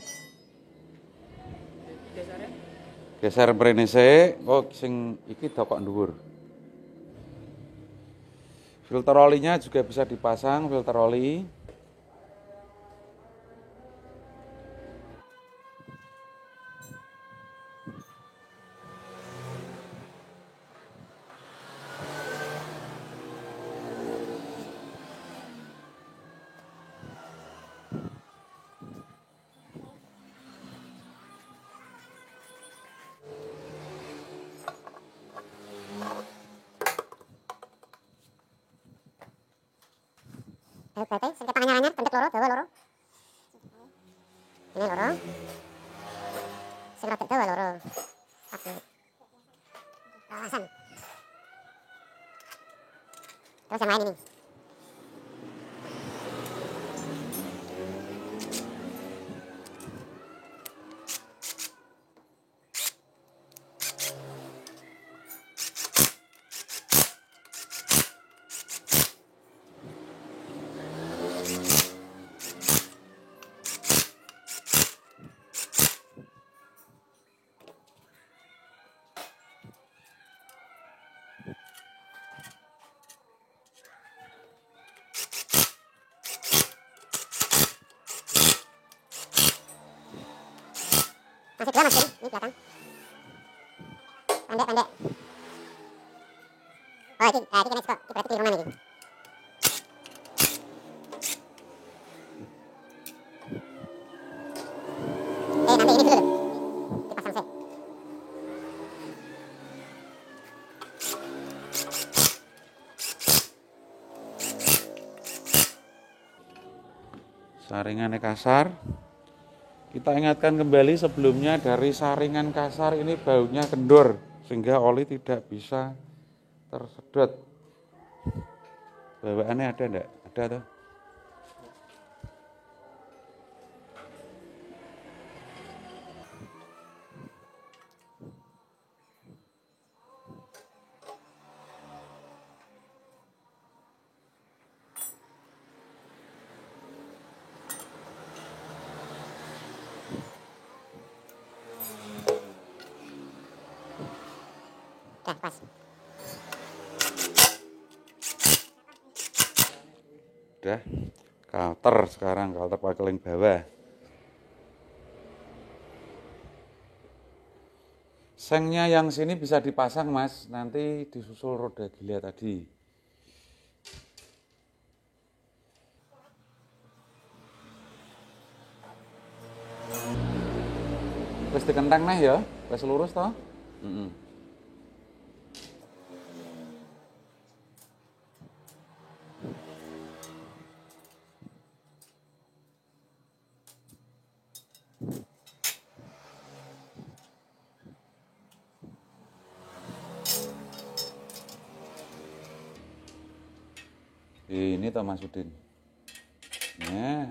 Geser mrene sik, kok sing iki dokok dhuwur. Filter olinya juga bisa dipasang, filter oli. Berarti singkat tangannya anyar, pendek loro, dawa loro. Ini loro. Sing rodok dawa loro. Oke. Kawasan. Terus yang lain ini. Masih dua mas ini belakang. Pendek. Oh ini kena kok, berarti di rumah ini. Nanti ini dulu. Dipasang sih. Saringannya kasar. Kita ingatkan kembali sebelumnya, dari saringan kasar ini baunya kendor sehingga oli tidak bisa tersedot. Bawaannya ada enggak? Ada tuh. Oke, pas. Udah. Kalter sekarang, kalter paling bawah. Sengnya yang sini bisa dipasang mas, nanti disusul roda gila tadi. Wis dikenteng nih ya, wis lurus toh. Ini toh Mas Udin. Nah.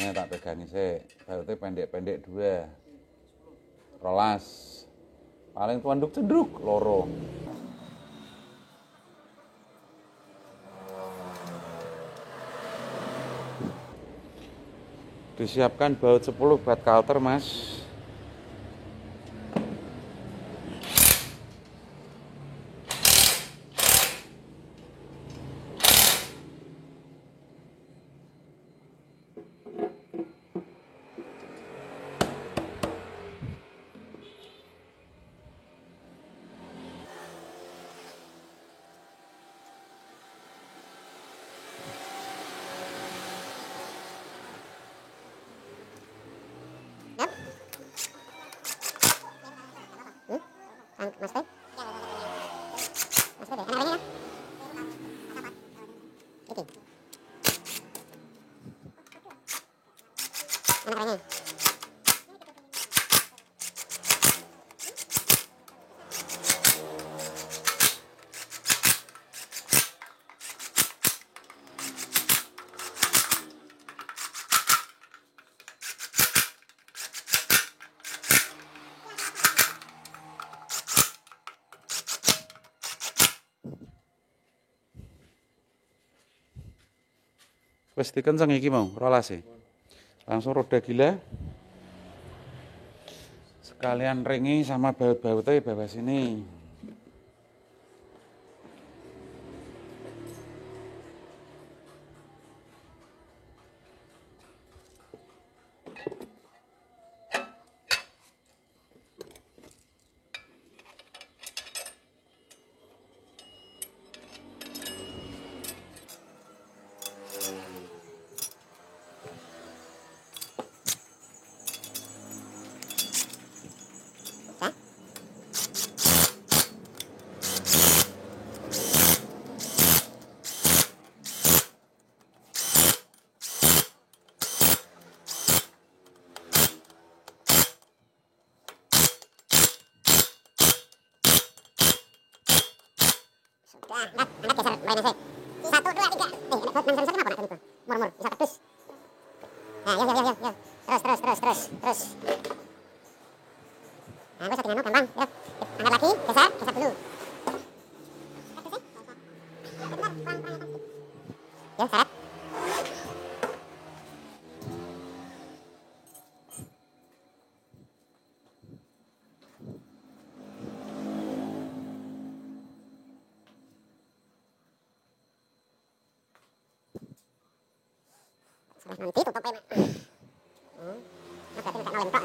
Ini tak pegangi sih. Bautnya pendek-pendek 2. Rolas. Paling tuanduk cendruk loro. Disiapkan baut 10 buat kalter, Mas. Mas Teh? Mas Teh deh, enak ya? Oke. Enak orangnya. Wes dikenceng iki mau rolase. Langsung roda gila. Sekalian ringi sama baut-bautnya bawah sini. Sudah, Nat geser mainnya sih. 1, 2, 3. Enak buat main apa nak itu? Mur, bisa kedus. Nah, ya. Terus. Nah, gue satu gampang. Yuk, angkat lagi, geser dulu. Ya, seret. Nanti tutup kayak berarti minta nolin pak.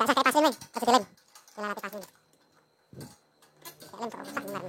Gak usah kayak pasin, Meng. Harus dilem. Dilem pasin. Dilem terus, benar.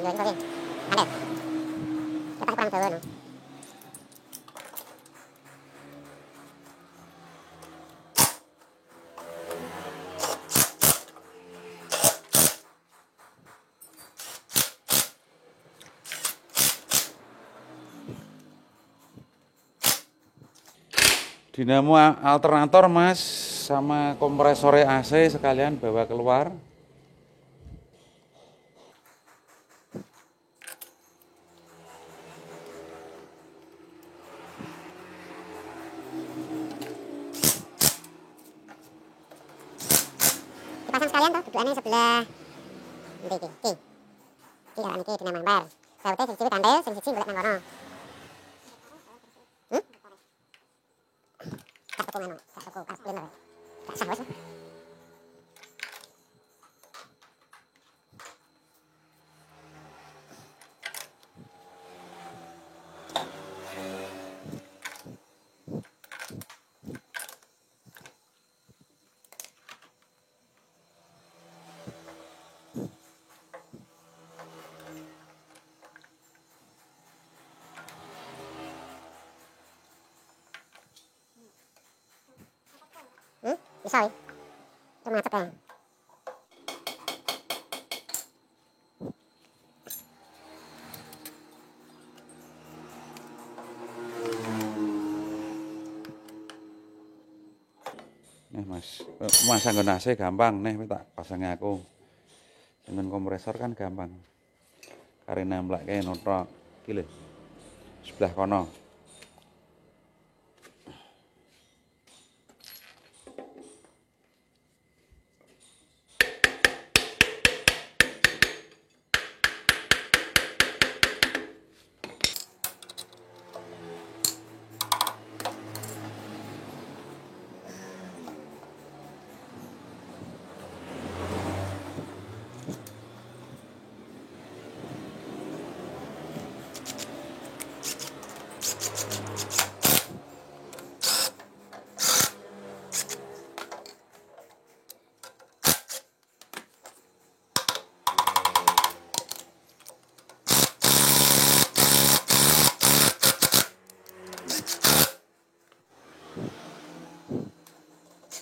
Yo iso iki. Andel. Kita kurang dawa no. Dinamo alternator Mas sama kompresor AC sekalian bawa keluar. Dipasang sekalian toh, dudukannya sebelah ndi iki. Iki lawan iki dinamo bar. Saute sing siji kandel, sing siji golek nang kono. Tak tuku ngono, tak tuku kas cleaner. Tak sah wis. Bisa iki. Itu macet ya. Mas, masang nggon AC gampang nih, tak pasang aku. Dengan kompresor kan gampang. Karena nemblake notok iki lho. Sebelah kono.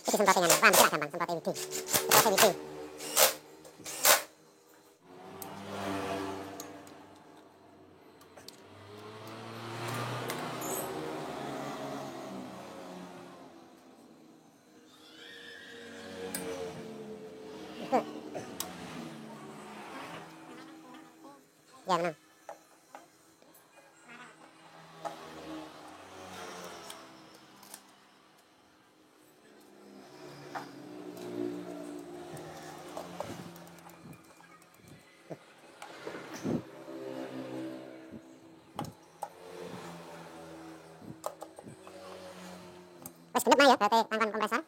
Iki semprotingan. Wah, mikir gampang semprotnya widi. Semprotnya widi. Ya benar. Wes genep mah ya berarti tangkon kompresor.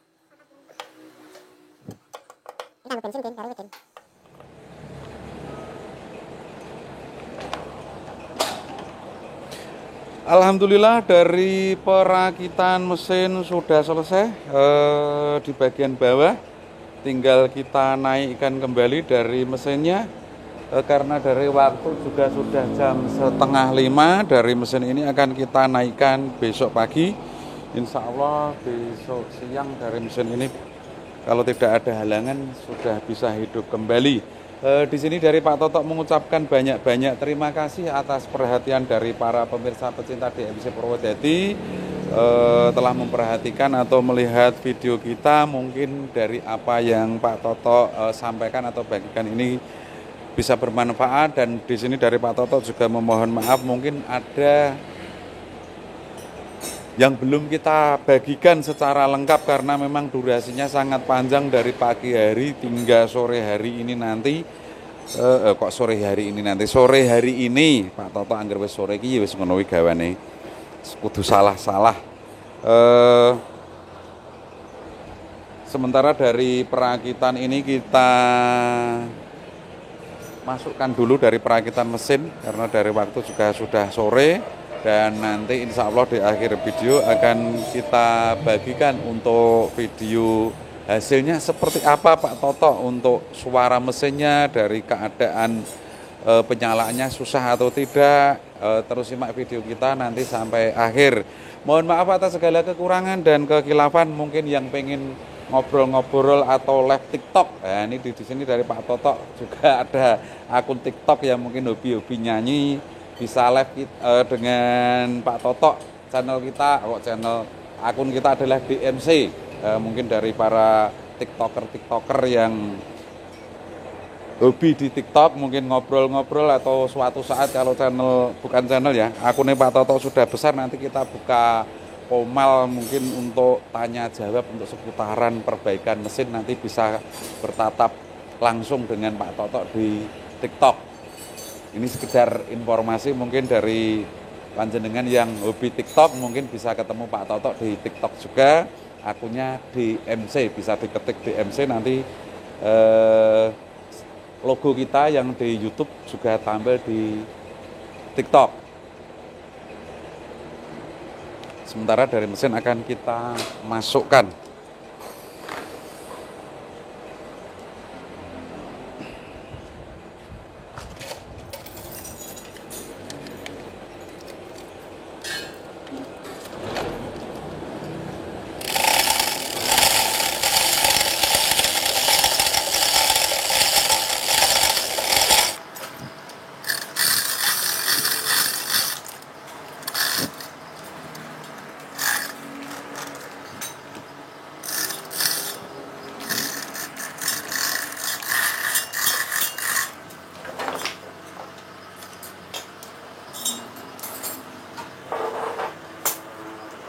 Ini kan bensin tin, baru tin. Alhamdulillah dari perakitan mesin sudah selesai di bagian bawah. Tinggal kita naikkan kembali dari mesinnya karena dari waktu juga sudah jam 4:30 dari mesin ini akan kita naikkan besok pagi. Insya Allah besok siang dari mesin ini kalau tidak ada halangan sudah bisa hidup kembali. Di sini dari Pak Toto mengucapkan banyak-banyak terima kasih atas perhatian dari para pemirsa pecinta DMC Purwodadi telah memperhatikan atau melihat video kita. Mungkin dari apa yang Pak Toto sampaikan atau bagikan ini bisa bermanfaat, dan di sini dari Pak Toto juga memohon maaf mungkin ada yang belum kita bagikan secara lengkap karena memang durasinya sangat panjang dari pagi hari hingga sore hari ini nanti. Sore hari ini Pak Toto anggar wis sore iki wis ngono gawane. Kudu salah-salah. Sementara dari perakitan ini kita masukkan dulu dari perakitan mesin karena dari waktu juga sudah sore, dan nanti insya Allah di akhir video akan kita bagikan untuk video hasilnya seperti apa Pak Toto untuk suara mesinnya, dari keadaan penyalaannya susah atau tidak. Terus simak video kita nanti sampai akhir. Mohon maaf atas segala kekurangan dan kekhilafan. Mungkin yang pengen ngobrol-ngobrol atau live TikTok, nah, ini di sini dari Pak Toto juga ada akun TikTok yang mungkin hobi-hobi nyanyi, bisa live dengan Pak Toto. Channel kita, channel akun kita adalah DMC. Mungkin dari para TikToker yang hobi di TikTok mungkin ngobrol-ngobrol, atau suatu saat kalau bukan channel ya, akunnya Pak Toto sudah besar, nanti kita buka Komal mungkin untuk tanya jawab untuk seputaran perbaikan mesin, nanti bisa bertatap langsung dengan Pak Toto di TikTok. Ini sekedar informasi mungkin dari panjenengan yang hobi TikTok, mungkin bisa ketemu Pak Toto di TikTok juga, akunnya DMC, bisa diketik DMC, nanti logo kita yang di YouTube juga tampil di TikTok. Sementara dari mesin akan kita masukkan.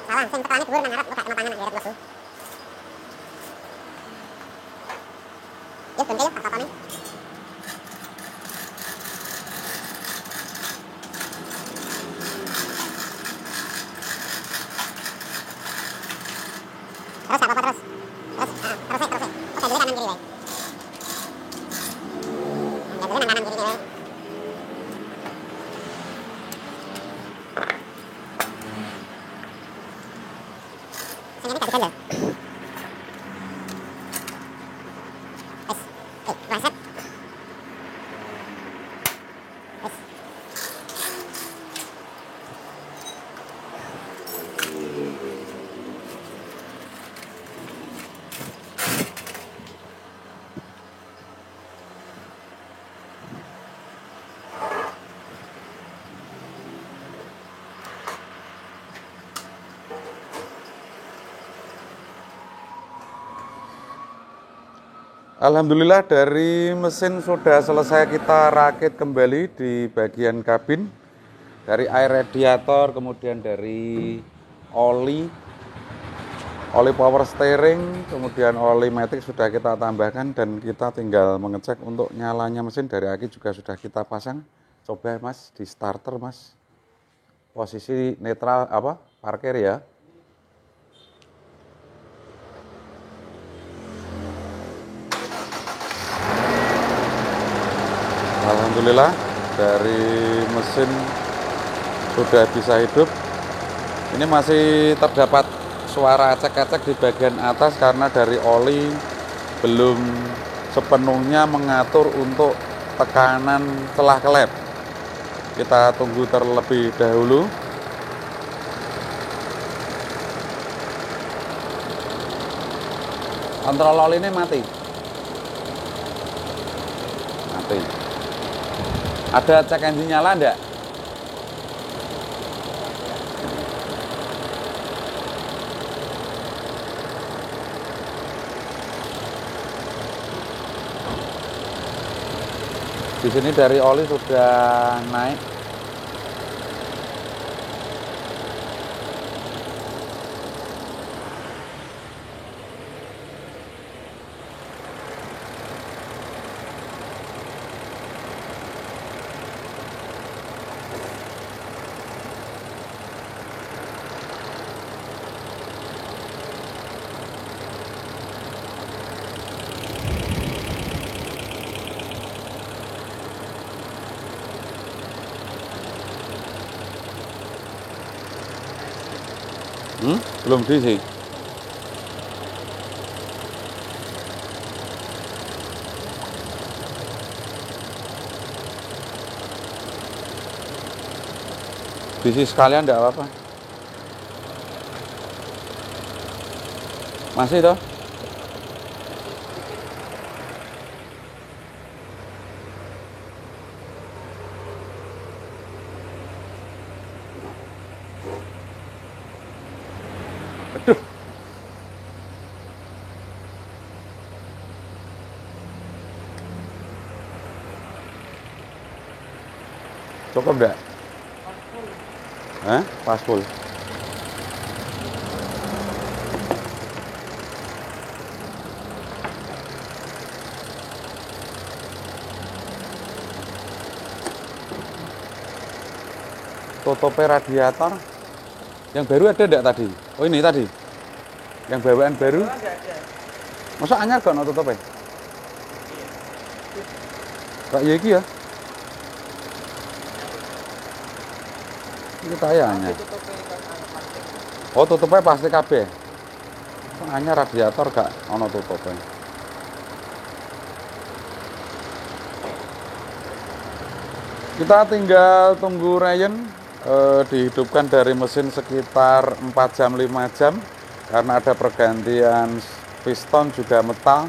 Salah, sing tekanane dhuwur nang ngarep buka tangan nang ngarep lesu. Ya bentar ya Pak Toto nih. Terus gak apa-apa terus. Terus dulu kanan kiri wae. Dulu nang kanan kiri wae. Sing ini gak bisa lho. Wes. Waset. Wes. Alhamdulillah dari mesin sudah selesai kita rakit kembali di bagian kabin. Dari air radiator, kemudian dari oli power steering, kemudian oli matic sudah kita tambahkan, dan kita tinggal mengecek untuk nyalanya mesin. Dari aki juga sudah kita pasang. Coba Mas di starter Mas, posisi netral parkir ya. Alhamdulillah dari mesin sudah bisa hidup. Ini masih terdapat suara acak-acak di bagian atas karena dari oli belum sepenuhnya mengatur untuk tekanan celah kelep. Kita tunggu terlebih dahulu. Kontrol oli ini mati. Ada cek engine nyala enggak? Di sini dari oli sudah naik. Belum diisi. diisi sekalian enggak apa-apa. Masih toh? Aduh. Cukup enggak? Hah? Pas full. Tutupnya radiator yang baru ada enggak tadi? Oh ini tadi yang bawaan baru. Masa anyar gak no tutupnya? Kak ya iki ya? Ini tayangnya. Oh tutupnya pasti kabeh. Anyar radiator gak ono tutupnya. Kita tinggal tunggu Ryan dihidupkan dari mesin sekitar 4 jam 5 jam karena ada pergantian piston juga metal.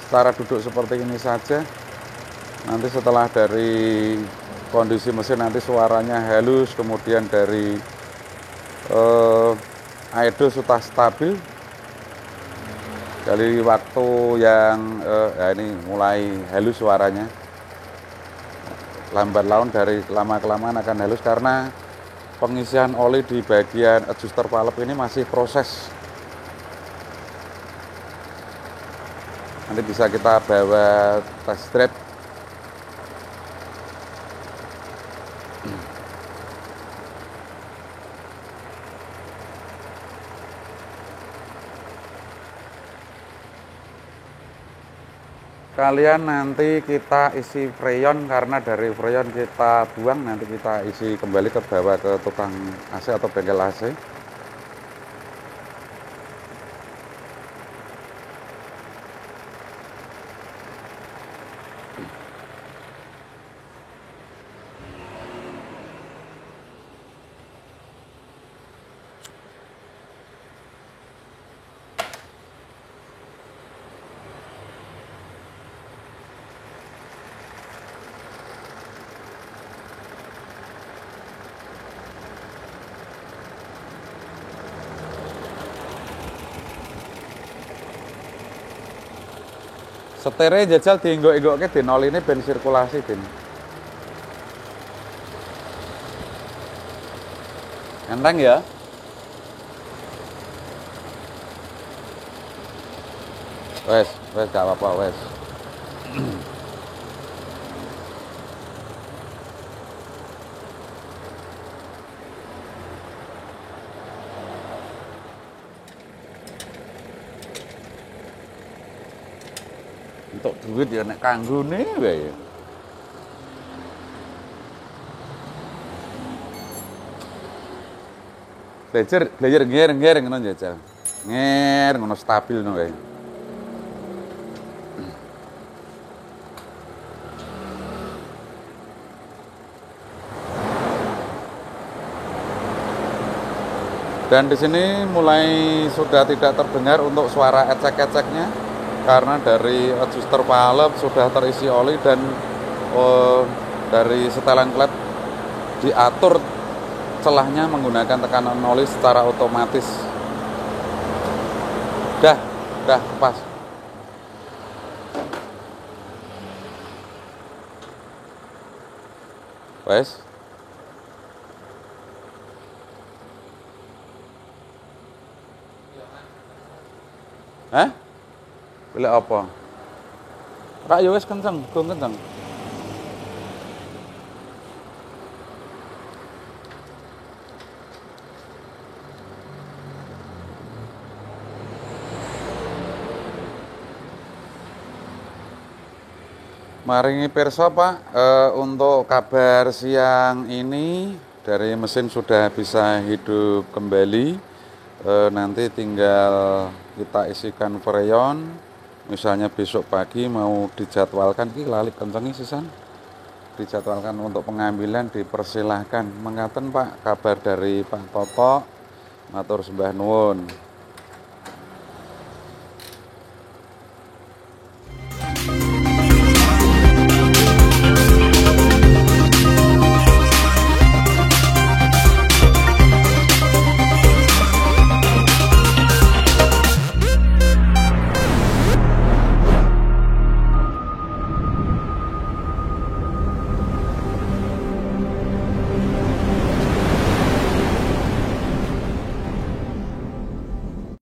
Secara duduk seperti ini saja. Nanti setelah dari kondisi mesin nanti suaranya halus, kemudian dari idle sudah stabil. Dari waktu yang ya ini mulai halus suaranya. Lambat laun dari lama-kelamaan akan halus karena pengisian oli di bagian adjuster valve ini masih proses. Nanti bisa kita bawa test drive. Kalian nanti kita isi freon karena dari freon kita buang nanti kita isi kembali ke bawah ke tukang AC atau bengkel AC. Setere jajal dienggok-enggokke den oline ben sirkulasi den. Enteng ya? Wes gak apa-apa wes. Untuk duit ya nek kanggone wae. Belajar nger ngono jajal. Nger ngono stabil ngono wae. Dan di sini mulai sudah tidak terdengar untuk suara ecek-eceknya karena dari adjuster valve sudah terisi oli dan dari setelan klep diatur celahnya menggunakan tekanan oli secara otomatis. Dah pas. Wes. Hah? Pilih apa? Rak ya wis kenceng, gong kenceng. Maringi pirsa Pak, untuk kabar siang ini dari mesin sudah bisa hidup kembali. Nanti tinggal kita isikan freon. Misalnya besok pagi mau dijadwalkan, ki lali kencengi sisan dijadwalkan untuk pengambilan dipersilahkan. Mengatakan Pak, kabar dari Pak Toto, matur sembah nuwun.